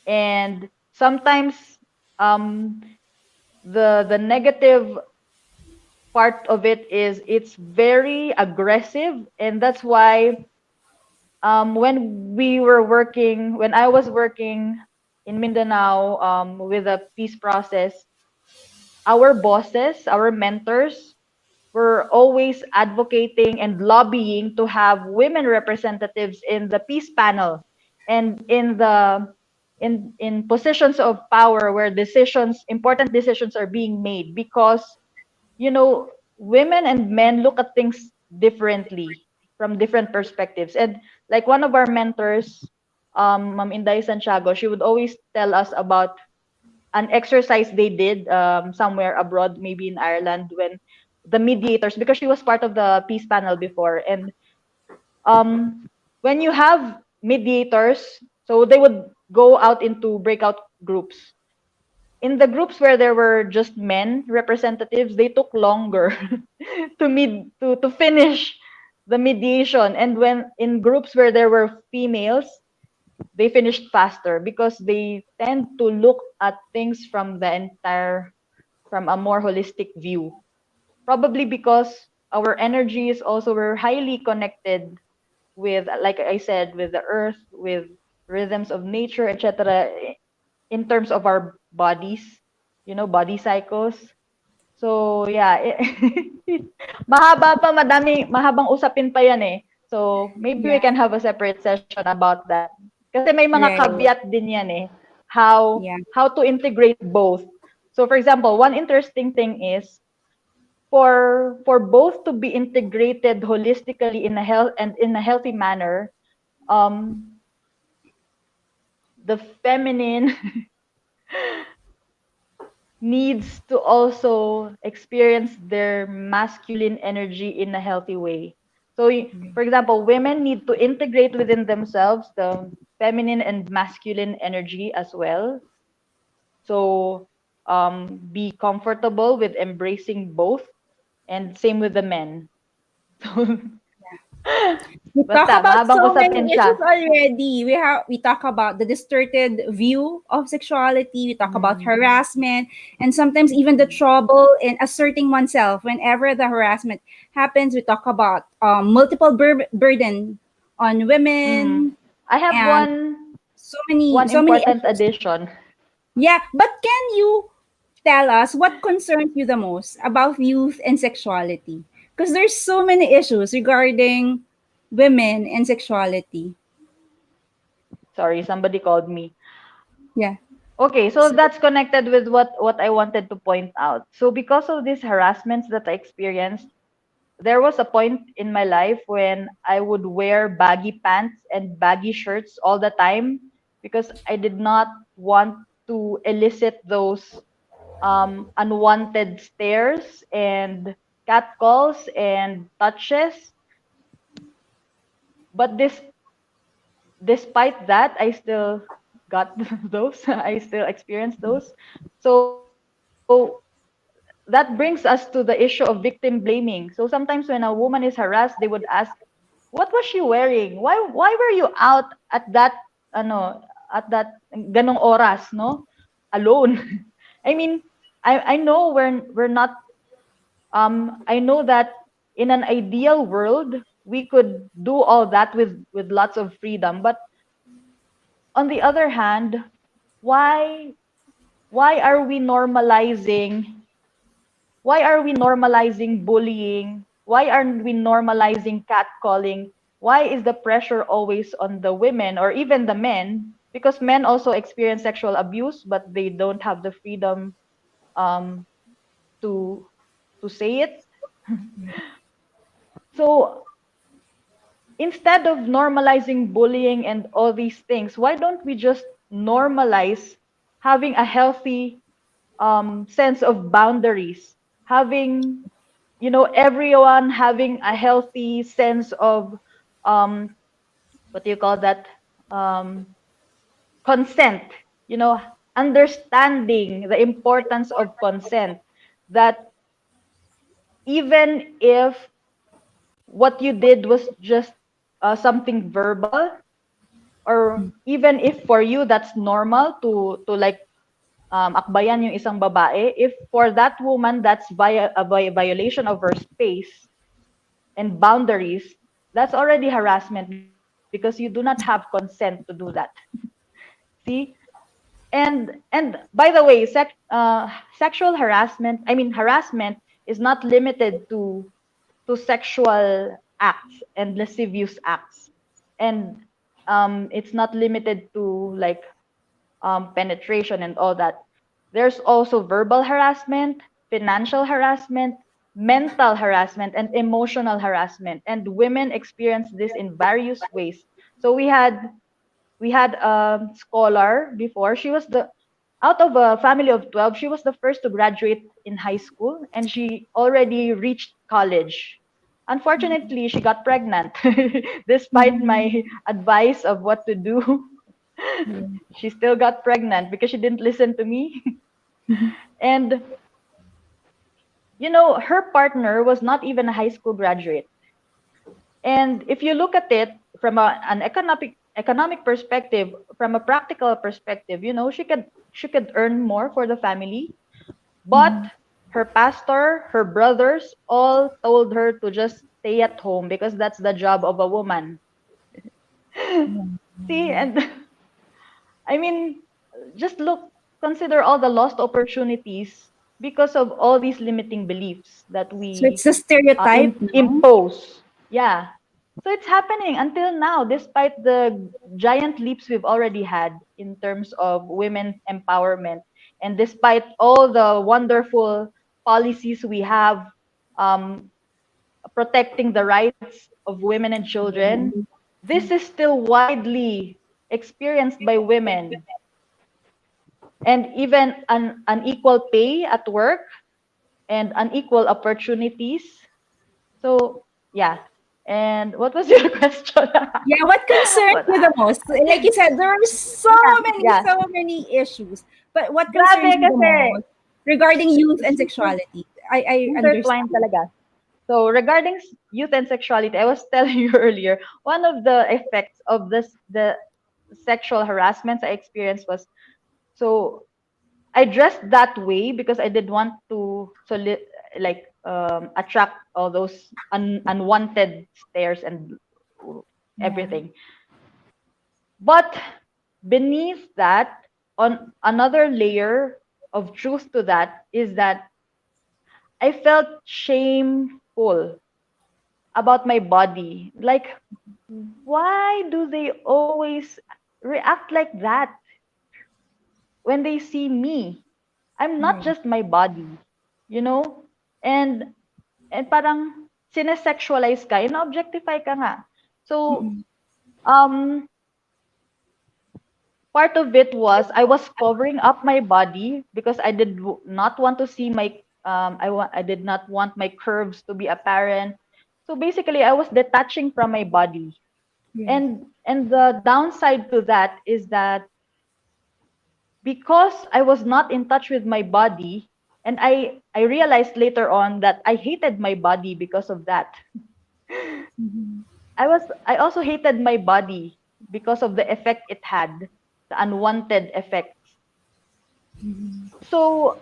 and sometimes um the negative part of it is it's very aggressive, and that's why when I was working in Mindanao with the peace process, our bosses, our mentors were always advocating and lobbying to have women representatives in the peace panel and in positions of power where important decisions are being made, because women and men look at things differently from different perspectives. And like one of our mentors, Ma'am Inday Santiago, she would always tell us about an exercise they did somewhere abroad, maybe in Ireland, when the mediators, because she was part of the peace panel before, and um, when you have mediators, so they would go out into breakout groups, in the groups where there were just men representatives, they took longer to finish the mediation. And when in groups where there were females, they finished faster because they tend to look at things from a more holistic view. Probably because our energies also were highly connected with, like I said, with the earth, with rhythms of nature, etc., in terms of our bodies, body cycles. So, yeah, mahabang usapin pa yan eh. So, maybe we Yeah. can have a separate session about that. Kasi may mga Right. caveat din yan eh. How, Yeah. how to integrate both. So, for example, one interesting thing is for both to be integrated holistically in a healthy manner, um, the feminine needs to also experience their masculine energy in a healthy way. So, for example, women need to integrate within themselves the feminine and masculine energy as well. So, be comfortable with embracing both, and same with the men. So, We talk basta, about mahabang so many usapin issues siya. already. We talk about the distorted view of sexuality. We talk about Mm, harassment, and sometimes even the mm, trouble in asserting oneself. Whenever the harassment happens, we talk about multiple burden on mm. women I have and one so many important issues. addition. Yeah, but can you tell us what concerns you the most about youth and sexuality? Because there's so many issues regarding women and sexuality. Sorry, somebody called me. Yeah. Okay, so So, that's connected with what I wanted to point out. So because of these harassments that I experienced, there was a point in my life when I would wear baggy pants and baggy shirts all the time because I did not want to elicit those unwanted stares and catcalls and touches. But despite that, I still got those. I still experienced those. So that brings us to the issue of victim blaming. So sometimes when a woman is harassed, they would ask, "What was she wearing? Why were you out at that at that ganong oras, no? Alone?" I mean, I know we're not I know that in an ideal world we could do all that with lots of freedom, but on the other hand, why why are we normalizing bullying? Why aren't we normalizing catcalling? Why is the pressure always on the women or even the men? Because men also experience sexual abuse, but they don't have the freedom um, to say it. So instead of normalizing bullying and all these things, why don't we just normalize having a healthy sense of boundaries, having, everyone having a healthy sense of, um, what do you call that? Um, Consent, understanding the importance of consent, that even if what you did was just something verbal, or even if for you that's normal to like akbayan yung isang babae, if for that woman that's violation of her space and boundaries, that's already harassment because you do not have consent to do that. See? And by the way, sexual harassment, I mean harassment, is not limited to sexual acts and lascivious acts, and it's not limited to like penetration and all that. There's also verbal harassment, financial harassment, mental harassment, and emotional harassment. And women experience this in various ways. So we had a scholar before. She was the out of a family of 12, she was the first to graduate in high school, and she already reached college. Unfortunately, she got pregnant. Despite my advice of what to do, she still got pregnant because she didn't listen to me. And her partner was not even a high school graduate. And if you look at it from an economic perspective, from a practical perspective, she could earn more for the family. But Mm-hmm. her pastor, her brothers, all told her to just stay at home because that's the job of a woman. See, and I mean, just consider all the lost opportunities because of all these limiting beliefs that So it's we a stereotype, no? impose. Yeah. So it's happening until now, despite the giant leaps we've already had in terms of women empowerment, and despite all the wonderful policies we have, um, protecting the rights of women and children, this is still widely experienced by women, and even unequal pay at work and unequal opportunities. So yeah. And what was your question? Yeah, what concerns What? you the most? Like you said, there are Yeah, yeah. so many issues. But what Grabe concerns you the kasi most regarding youth and super sexuality? I intertwined understand. talaga. So regarding youth and sexuality, I was telling you earlier, one of the effects of the sexual harassments I experienced was, so I dressed that way because I did want to like attract all those unwanted stares and Yeah. everything. But beneath that, on another layer of truth to that is that I felt shameful about my body. Like, why do they always react like that when they see me? I'm not Right. just my body, you know? And parang sinesexualize ka, in-objectify ka nga. So, Mm-mm. um, part of it was I was covering up my body because I not want to see I did not want my curves to be apparent. So basically, I was detaching from my body. Right. And the downside to that is that because I was not in touch with my body, and I realized later on that I hated my body because of that. Mm-hmm. I also hated my body because of the effect it had, the unwanted effects. So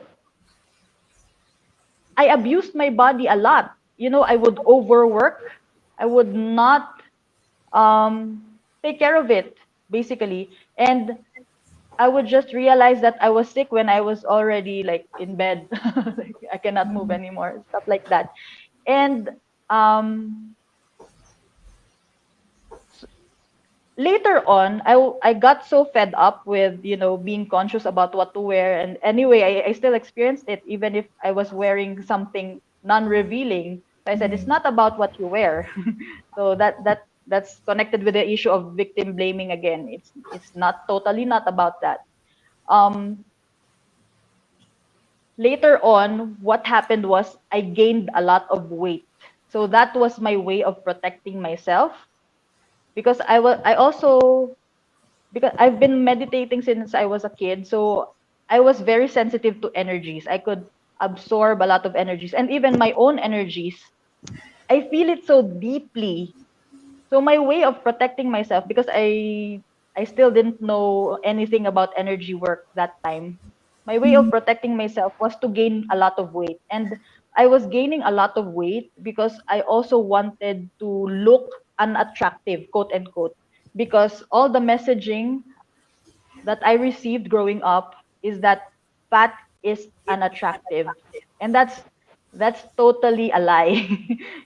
I abused my body a lot. I would overwork. I would not take care of it, basically. And I would just realize that I was sick when I was already like in bed. Like, I cannot move anymore, stuff like that. And um, later on, I got so fed up with being conscious about what to wear. And anyway, I still experienced it even if I was wearing something non-revealing. So I said it's Right. not about what you wear. So that's connected with the issue of victim blaming again. It's not totally not about that. Um, Later on, what happened was I gained a lot of weight. So that was my way of protecting myself, because I also, because I've been meditating since I was a kid. So I was very sensitive to energies. I could absorb a lot of energies, and even my own energies. I feel it so deeply. So my way of protecting myself, because I still didn't know anything about energy work that time. My way of Mm-hmm. protecting myself was to gain a lot of weight. And I was gaining a lot of weight because I also wanted to look unattractive, quote unquote, because all the messaging that I received growing up is that fat is unattractive. And that's totally a lie.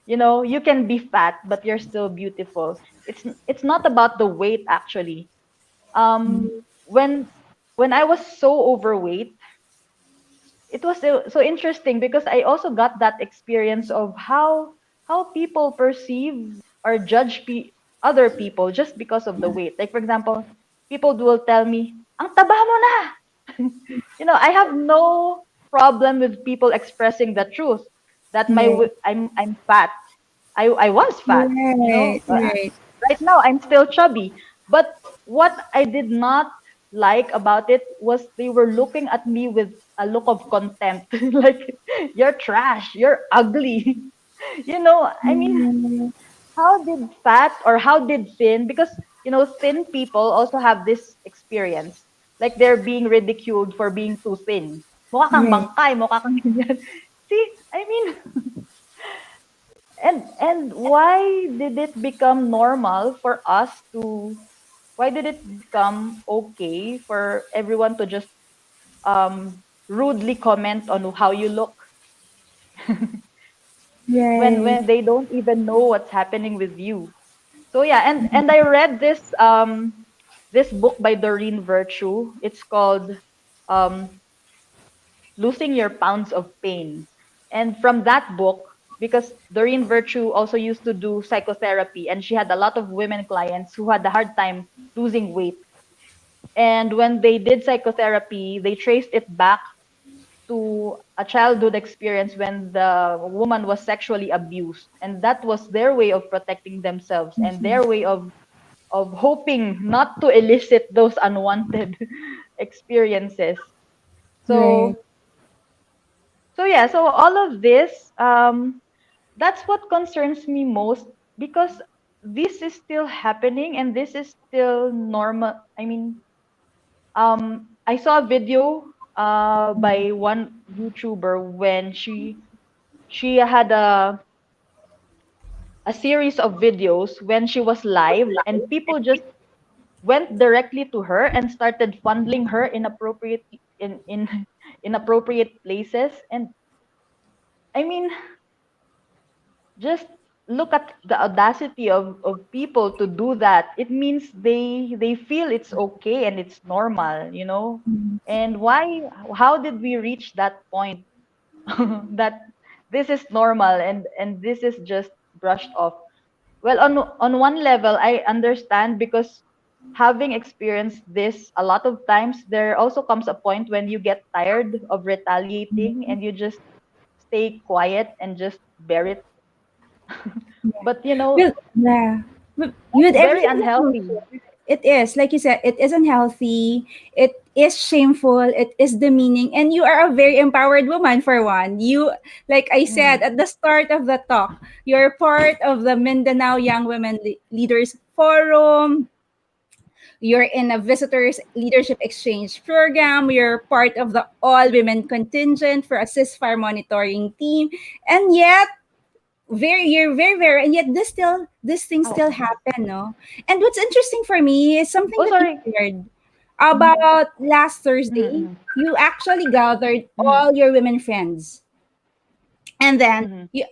You can be fat but you're still beautiful. It's not about the weight actually. When I was so overweight, it was so interesting because I also got that experience of how people perceive or judge other people just because of the weight. Like for example, people will tell me, "Ang taba mo na." I have no problem with people expressing the truth that Right. I'm fat. I was fat, Right. Right. right now I'm still chubby. But what I did not like about it was they were looking at me with a look of contempt, like you're trash, you're ugly. I mean, Mm, how did fat or how did thin, because thin people also have this experience, like they're being ridiculed for being too thin. Mukha kang right. bangkay, mukha kang ganyan. See, I mean, and why did it become normal for us to why did it become okay for everyone to just rudely comment on how you look Right. when they don't even know what's happening with you? So yeah, and I read this book by Doreen Virtue. It's called um Losing Your Pounds of Pain. And from that book, because Doreen Virtue also used to do psychotherapy, and she had a lot of women clients who had a hard time losing weight. And when they did psychotherapy, they traced it back to a childhood experience when the woman was sexually abused. And that was their way of protecting themselves and Mhm. their way of hoping not to elicit those unwanted experiences. Right. So yeah, so all of this, that's what concerns me most, because this is still happening and this is still normal. I mean, I saw a video by one YouTuber when she had a series of videos when she was live, and people just went directly to her and started fondling her in inappropriate places. And I mean, just look at the audacity of people to do that. It means they feel it's okay and it's normal. Mhm. And how did we reach that point that this is normal and this is just brushed off? Well, on one level I understand, because having experienced this a lot of times, there also comes a point when you get tired of retaliating and you just stay quiet and just bear it. But Well, yeah. With that's very everything that you unhealthy. share, it is, like you said, it is unhealthy, it is shameful, it is demeaning, and you are a very empowered woman for one. You, like I said Mm, at the start of the talk, you're part of the Mindanao Young Women Leaders Forum. You're in a visitors leadership exchange program. You're part of the all women contingent for a ceasefire monitoring team. And yet, you're very, and yet this thing oh, still happen, no? And what's interesting for me is something oh, that you sorry. shared Mm, about last Thursday. mm, You actually gathered mm, all your women friends, and then mm, you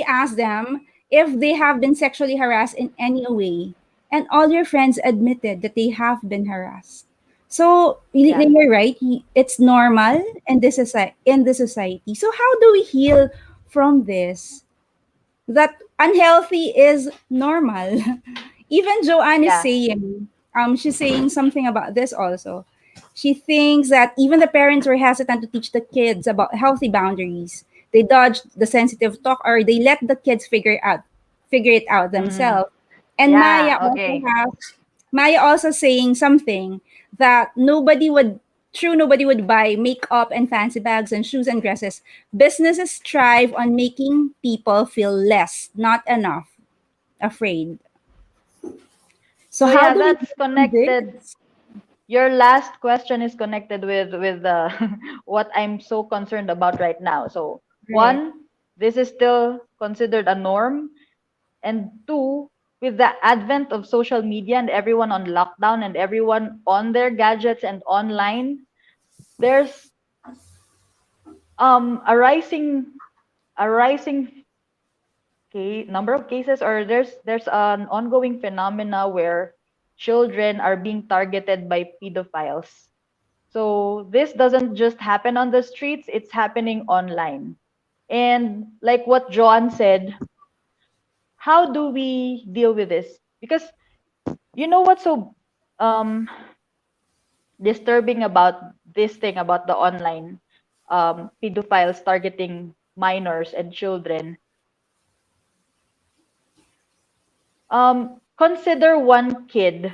asked them if they have been sexually harassed in any way, and all your friends admitted that they have been harassed. So yeah, you're right, it's normal in this society. So how do we heal from this, that unhealthy is normal? Even Joanne is yeah. saying, she's saying something about this also. She thinks that even the parents were hesitant to teach the kids about healthy boundaries. They dodged the sensitive talk, or they let the kids figure it out Mm, themselves. And yeah, okay. Maya also saying something, that nobody would buy makeup and fancy bags and shoes and dresses. Businesses thrive on making people feel less, not enough, afraid. So So how yeah, do we that's get from connected. this? Your last question is connected with what I'm so concerned about right now. So Right. one, this is still considered a norm, and two, with the advent of social media and everyone on lockdown and everyone on their gadgets and online, there's a rising number of cases, or there's an ongoing phenomena where children are being targeted by pedophiles. So this doesn't just happen on the streets, it's happening online. And like what Joan said, how do we deal with this? Because you know what's so um disturbing about this thing about the online pedophiles targeting minors and children? Consider one kid.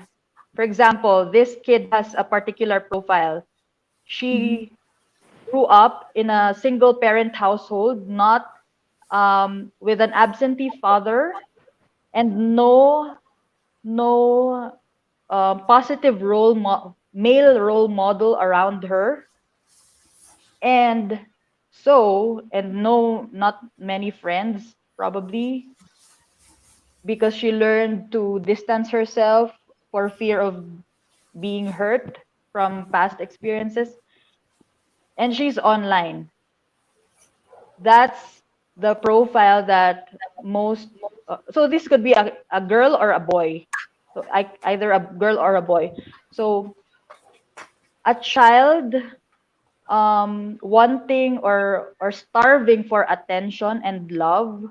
For example, this kid has a particular profile. Mhm. She grew up in a single parent household, not with an absentee father, and no positive male role model around her, and and no, not many friends, probably because she learned to distance herself for fear of being hurt from past experiences, and she's online. That's the profile that most so this could be a girl or a boy, so either a girl or a boy. So a child wanting or starving for attention and love,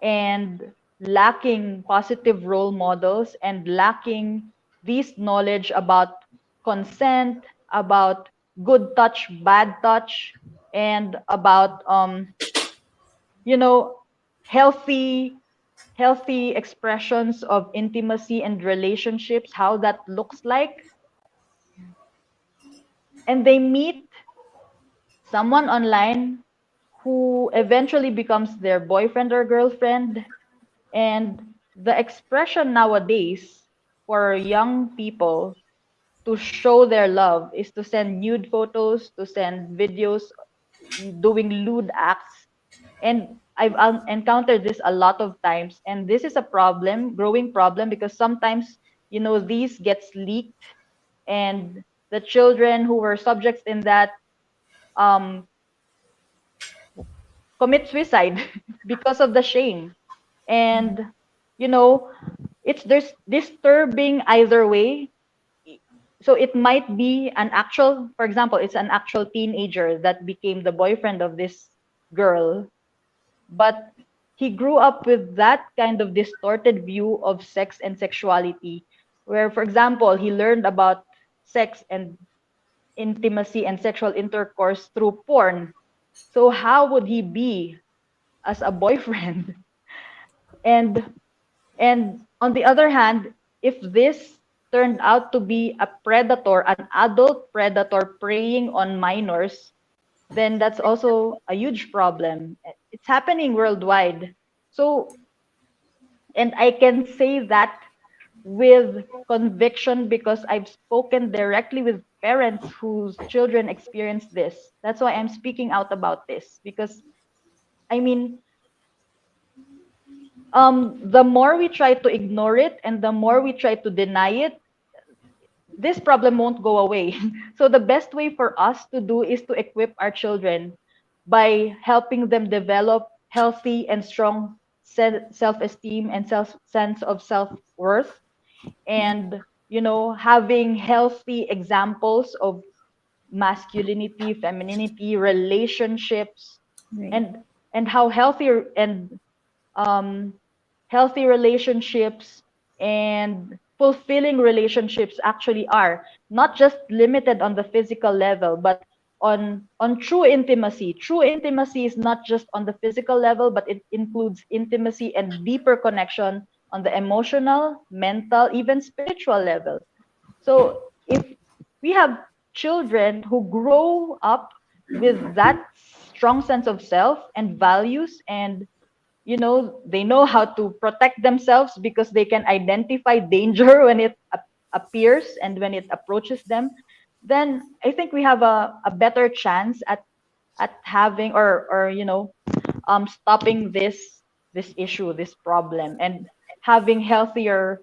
and lacking positive role models, and lacking this knowledge about consent, about good touch, bad touch, and about you know healthy healthy expressions of intimacy and relationships, how that looks like. And they meet someone online who eventually becomes their boyfriend or girlfriend. And the expression nowadays for young people to show their love is to send nude photos, to send videos doing lewd acts. And I've encountered this a lot of times. And this is a problem, growing problem, because sometimes, these gets leaked, and the children who were subjects in that um, commit suicide because of the shame. And, you know, it's there's disturbing either way. So it might be an actual, for example, it's an actual teenager that became the boyfriend of this girl, but he grew up with that kind of distorted view of sex and sexuality, where, for example, he learned about sex and intimacy and sexual intercourse through porn. So how would he be as a boyfriend? and And on the other hand, if this turned out to be a predator, an adult predator preying on minors, then that's also a huge problem. It's happening worldwide. So, and I can say that with conviction because I've spoken directly with parents whose children experience this. That's why I'm speaking out about this, because I mean, the more we try to ignore it and the more we try to deny it, this problem won't go away. So the best way for us to do is to equip our children by helping them develop healthy and strong self-esteem and sense of self-worth, and having healthy examples of masculinity, femininity, relationships, Right. and how um, healthy relationships and fulfilling relationships actually are, not just limited on the physical level, but on true intimacy. True intimacy is not just on the physical level, but it includes intimacy and deeper connection on the emotional, mental, even spiritual level. So if we have children who grow up with that strong sense of self and values, and they know how to protect themselves because they can identify danger when it appears and when it approaches them, then I think we have a better chance at having or stopping this issue, this problem, and having healthier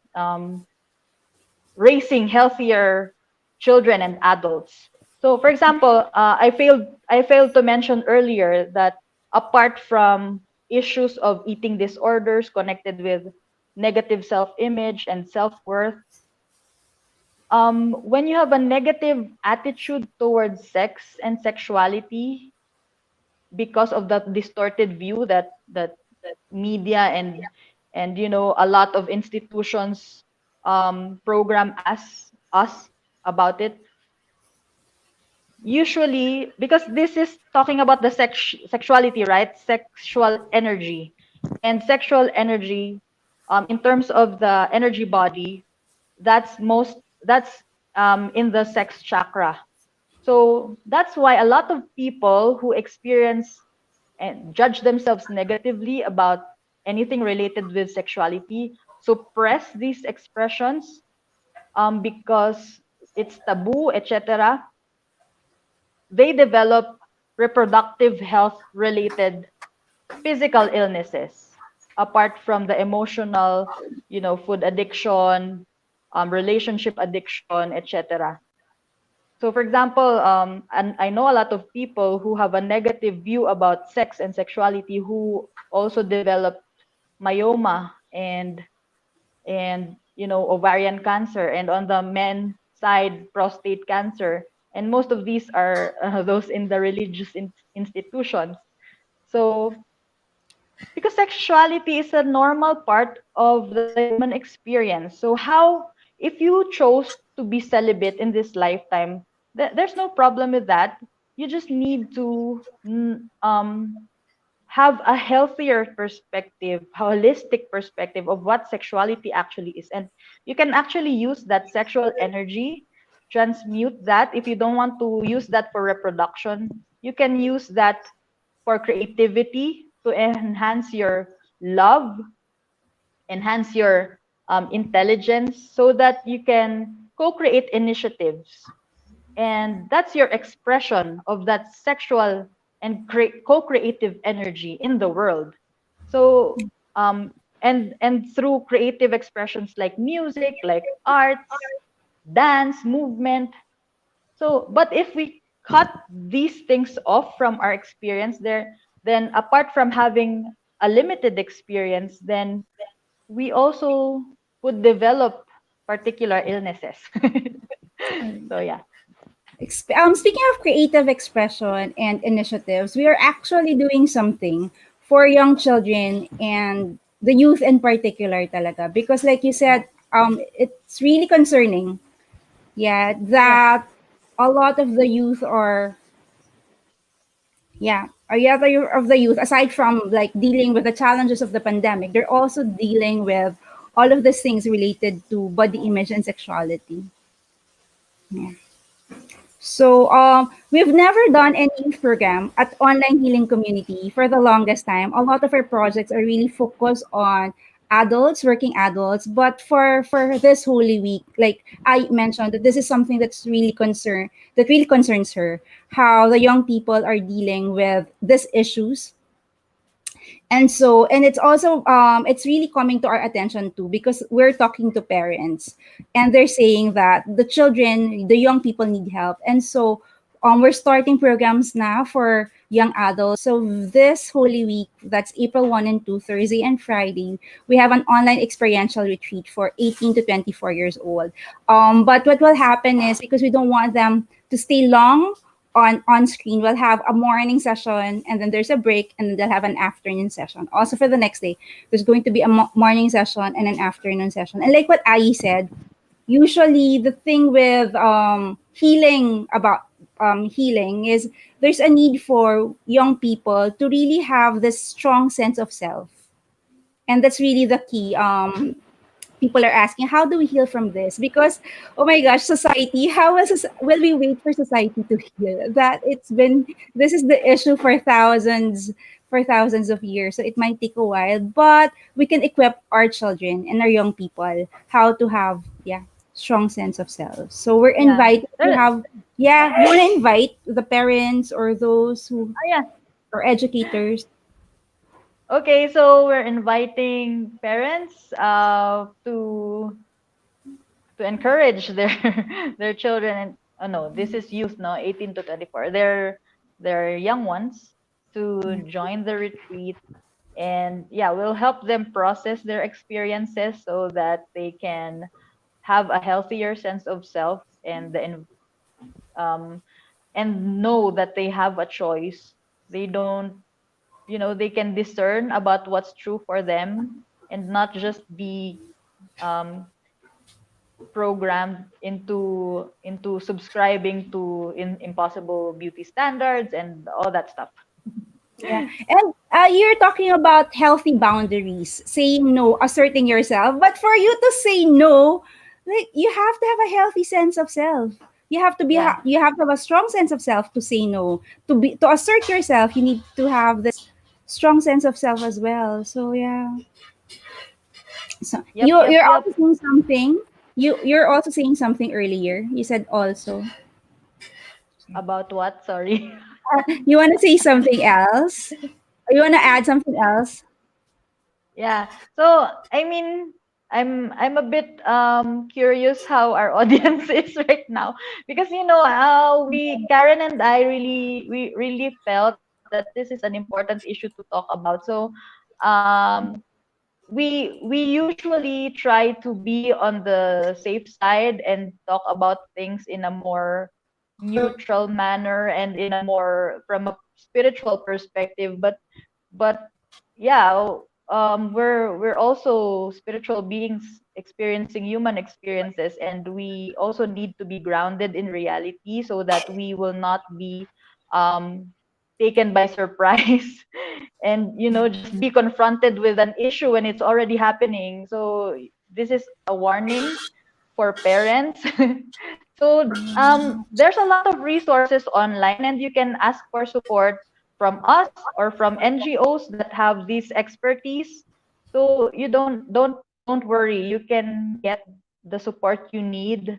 raising healthier children and adults. So, for example, I failed to mention earlier that apart from issues of eating disorders connected with negative self-image and self-worth, when you have a negative attitude towards sex and sexuality because of that distorted view that media and a lot of institutions program us about it, usually because this is talking about the sexuality, right? Sexual energy, and sexual energy, in terms of the energy body, that's in the sex chakra. So that's why a lot of people who experience and judge themselves negatively about anything related with sexuality suppress these expressions because it's taboo, etc. They develop reproductive health related physical illnesses apart from the emotional, food addiction, relationship addiction, etc. So, for example, and I know a lot of people who have a negative view about sex and sexuality who also develop myoma and ovarian cancer, and on the men side prostate cancer, and most of these are those in the religious institutions. So because sexuality is a normal part of the human experience. So how, if you chose to be celibate in this lifetime, there's no problem with that. You just need to have a healthier perspective, holistic perspective of what sexuality actually is. And you can actually use that sexual energy, transmute that. If you don't want to use that for reproduction, you can use that for creativity to enhance your love, enhance your intelligence, so that you can co create initiatives, and that's your expression of that sexual and co-creative energy in the world. So and through creative expressions like music, like arts, dance, movement. So but if we cut these things off from our experience there, then apart from having a limited experience, then we also would develop particular illnesses. So yeah. Speaking of creative expression and initiatives, we are actually doing something for young children and the youth in particular talaga. Because like you Yeah. said, it's really concerning, yeah, Yeah. that a lot of the youth are, yeah, of the youth, aside from like dealing with the challenges of the pandemic, they're also dealing with all of these things related to body image and sexuality. Yeah. So we've never done any youth program at online healing community for the longest time. A lot of our projects are really focused on adults, working adults. But for this Holy Week, like I mentioned, that this is something that really concerns her. How the young people are dealing with these issues, and it's also it's really coming to our attention too, because we're talking to parents and they're saying that the young people need help. And so we're starting programs now for young adults. So this Holy Week, that's April 1 and 2, Thursday and Friday, we have an online experiential retreat for 18 to 24 years old. But what will happen is, because we don't want them to stay long on screen, we'll have a morning session, and then there's a break, and then they'll have an afternoon session. Also for the next day, there's going to be a morning session and an afternoon session. And like what Ayyi said, usually the thing with healing is there's a need for young people to really have this strong sense of self, and that's really the key. People are asking, how do we heal from this? Because oh my gosh, society, will we wait for society to heal? That it's been This is the issue for thousands of years, so it might take a while, but we can equip our children and our young people how to have, yeah, strong sense of self. So we're Yeah. invited to have, yeah, you want to invite the parents or those who Yeah. are educators. Okay, so we're inviting parents to encourage their their children, and oh no, this is youth, no, 18 to 24. They're young ones to join the retreat, and yeah, we'll help them process their experiences so that they can have a healthier sense of self, um and know that they have a choice. They don't, they can discern about what's true for them, and not just be um, programmed into subscribing to impossible beauty standards and all that stuff. Yeah. And you're talking about healthy boundaries, saying no, asserting yourself. But for you to say no, like, you have to have a healthy sense of self. Yeah. you have to have a strong sense of self to say no. To assert yourself, you need to have this strong sense of self as well. So yeah. So Yep, yep, you're yep. also saying something. You're also saying something earlier. You said also. About what? Sorry. You want to say something else? Or you want to add something else? Yeah. So I mean, I'm a bit curious how our audience is right now, because we Karen and I really felt that this is an important issue to talk about. So um we usually try to be on the safe side and talk about things in a more neutral manner and in a more from a spiritual perspective, but yeah, we're also spiritual beings experiencing human experiences, and we also need to be grounded in reality so that we will not be um taken by surprise and just be confronted with an issue when it's already happening. So this is a warning for parents. So there's a lot of resources online, and you can ask for support from us or from NGOs that have this expertise. So you don't worry. You can get the support you need.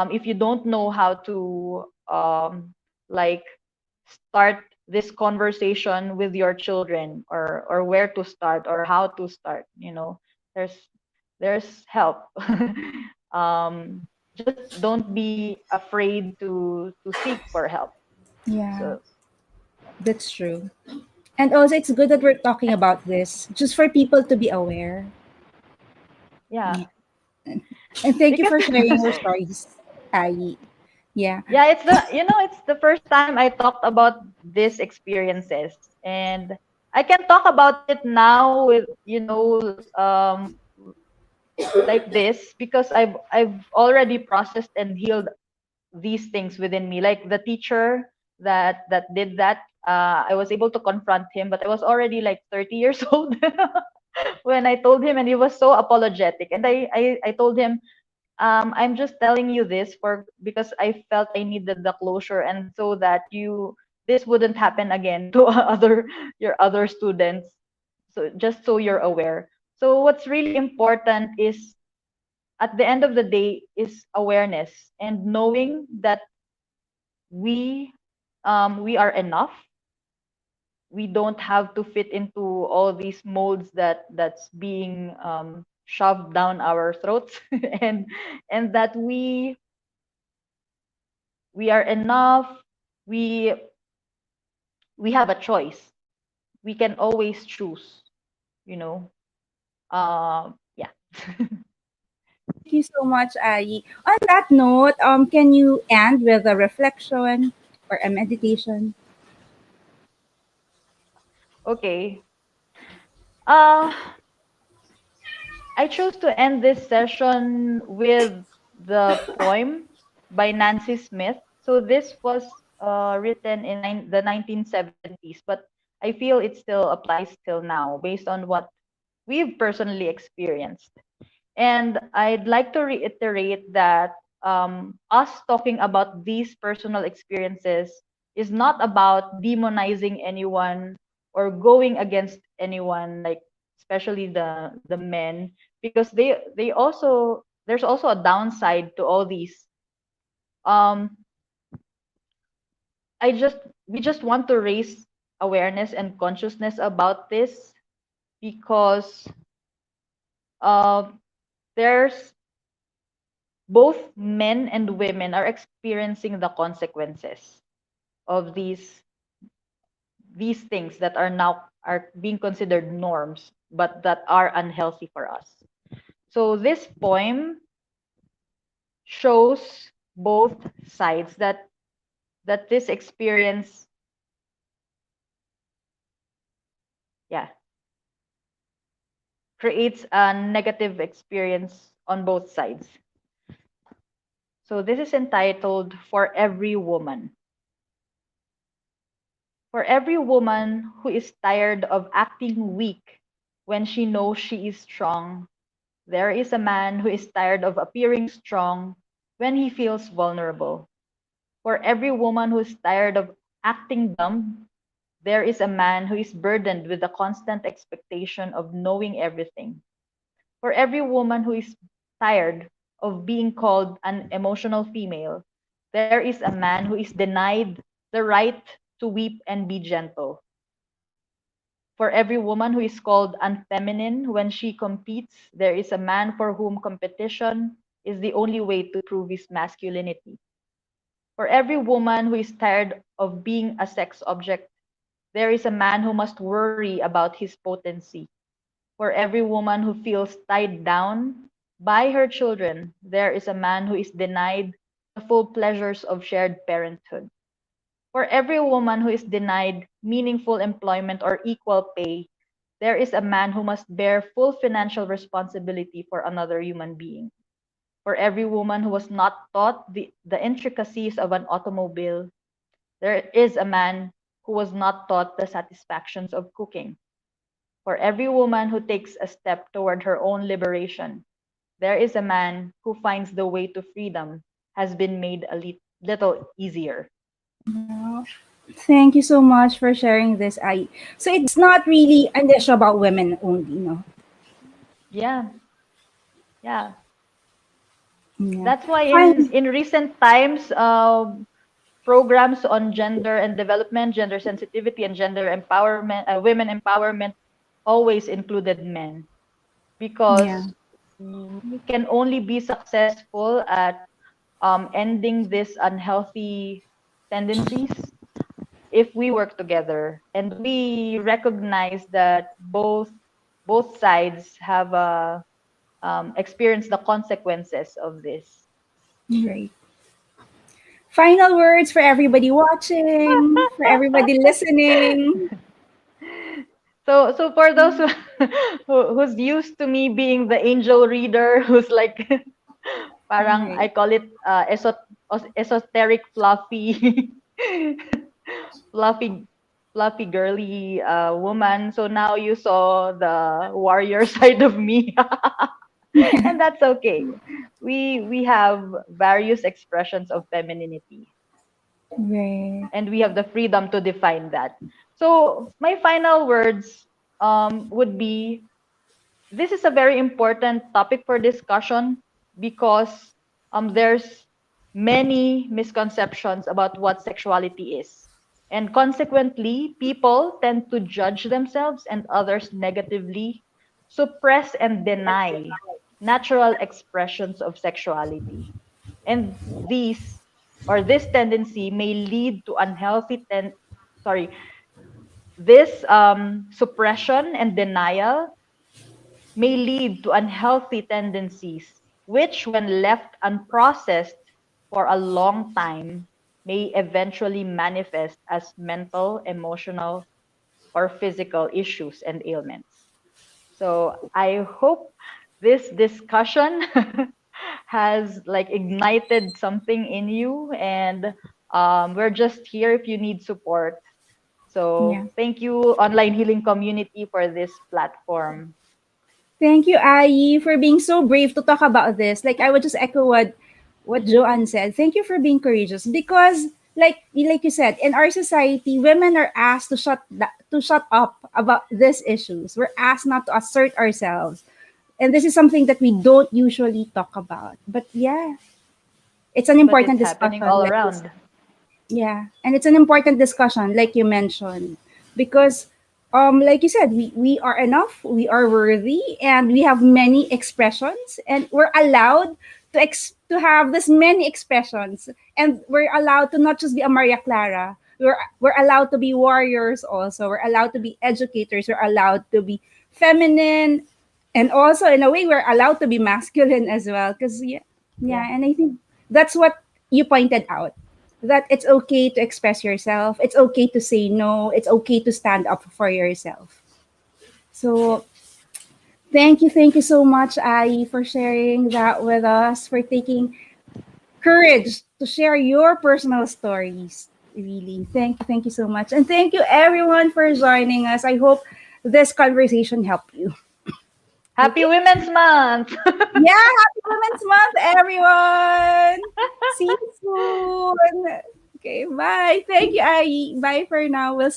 If you don't know how to like start this conversation with your children, or where to start or how to start, there's help. Just don't be afraid to seek for help. Yeah, So that's true. And also, it's good that we're talking and about this just for people to be aware. yeah, Yeah. And thank you because for sharing your stories, Ai. Yeah. yeah, it's the first time I talked about these experiences, and I can talk about it now with like this because I've already processed and healed these things within me. Like the teacher that did that, I was able to confront him, but I was already like 30 years old when I told him, and he was so apologetic. And I told him, I'm just telling you this for because I felt I needed the closure, and so that you this wouldn't happen again to your other students. So just so you're aware. So what's really important is at the end of the day is awareness and knowing that we we are enough. We don't have to fit into all these molds that's being shoved down our throats and that we are enough. We we have a choice. We can always choose, you know yeah. Thank you so much, Ai. On that note, can you end with a reflection or a meditation? Okay. uh I chose to end this session with the poem by Nancy Smith. So this was written in the 1970s, but I feel it still applies till now based on what we've personally experienced. And I'd like to reiterate that us talking about these personal experiences is not about demonizing anyone or going against anyone, like especially the men, because they also there's also a downside to all these. Um, I just We just want to raise awareness and consciousness about this because uh, there's both men and women are experiencing the consequences of these things that are now are being considered norms but that are unhealthy for us. So this poem shows both sides that this experience, yeah, creates a negative experience on both sides. So this is entitled For Every Woman. For every woman who is tired of acting weak when she knows she is strong, there is a man who is tired of appearing strong when he feels vulnerable. For every woman who is tired of acting dumb, there is a man who is burdened with the constant expectation of knowing everything. For every woman who is tired of being called an emotional female, there is a man who is denied the right to weep and be gentle. For every woman who is called unfeminine when she competes, there is a man for whom competition is the only way to prove his masculinity. For every woman who is tired of being a sex object, there is a man who must worry about his potency. For every woman who feels tied down by her children, there is a man who is denied the full pleasures of shared parenthood. For every woman who is denied meaningful employment or equal pay, there is a man who must bear full financial responsibility for another human being. For every woman who was not taught the intricacies of an automobile, there is a man who was not taught the satisfactions of cooking. For every woman who takes a step toward her own liberation, there is a man who finds the way to freedom has been made a little easier. Yeah. Thank you so much for sharing this, I. So it's not really an issue about women only, no? Yeah, yeah. Yeah. That's why Fine. in recent times, programs on gender and development, gender sensitivity, and gender empowerment, women empowerment, always included men Yeah. because we can only be successful at ending these unhealthy tendencies if we work together and we recognize that both sides have experienced the consequences of this. Great. Final words for everybody watching, for everybody listening. So for those who's used to me being the angel reader, who's like parang I Right. call it esoteric fluffy fluffy fluffy girly woman. So now you saw the warrior side of me. And that's okay. We have various expressions of femininity Right. and we have the freedom to define that. So my final words would be this is a very important topic for discussion because there's many misconceptions about what sexuality is. And consequently, people tend to judge themselves and others negatively, suppress and deny natural expressions of sexuality. And this tendency may lead to sorry, this suppression and denial may lead to unhealthy tendencies, which, when left unprocessed for a long time, may eventually manifest as mental, emotional, or physical issues and ailments. So I hope this discussion has like ignited something in you, and we're just here if you need support. Yeah. So thank you, online healing community, for this platform. Thank you, Ayi, for being so brave to talk about this. Like I would just echo what Joanne said. Thank you for being courageous because like you said, in our society, women are asked to to shut up about these issues. We're asked not to assert ourselves. And this is something that we don't usually talk about. But yeah, it's an But it's important happening discussion all like this. around. Yeah, and it's an important discussion, like you mentioned, because, like you said, we are enough, we are worthy, and we have many expressions, and we're allowed to have this many expressions, and we're allowed to not just be a Maria Clara. We're allowed to be warriors also. We're allowed to be educators. We're allowed to be feminine, and also in a way we're allowed to be masculine as well. Because Yeah. yeah, and I think that's what you pointed out, that it's okay to express yourself. It's okay to say no. It's okay to stand up for yourself. So thank you so much, Ai, for sharing that with us, for taking courage to share your personal stories. Really, thank you so much. And thank you everyone for joining us. I hope this conversation helped you. Happy Okay? Women's Month! Yeah, happy Women's Month, everyone. See you soon. Okay, bye. Thank you, Ai. Bye for now. We'll see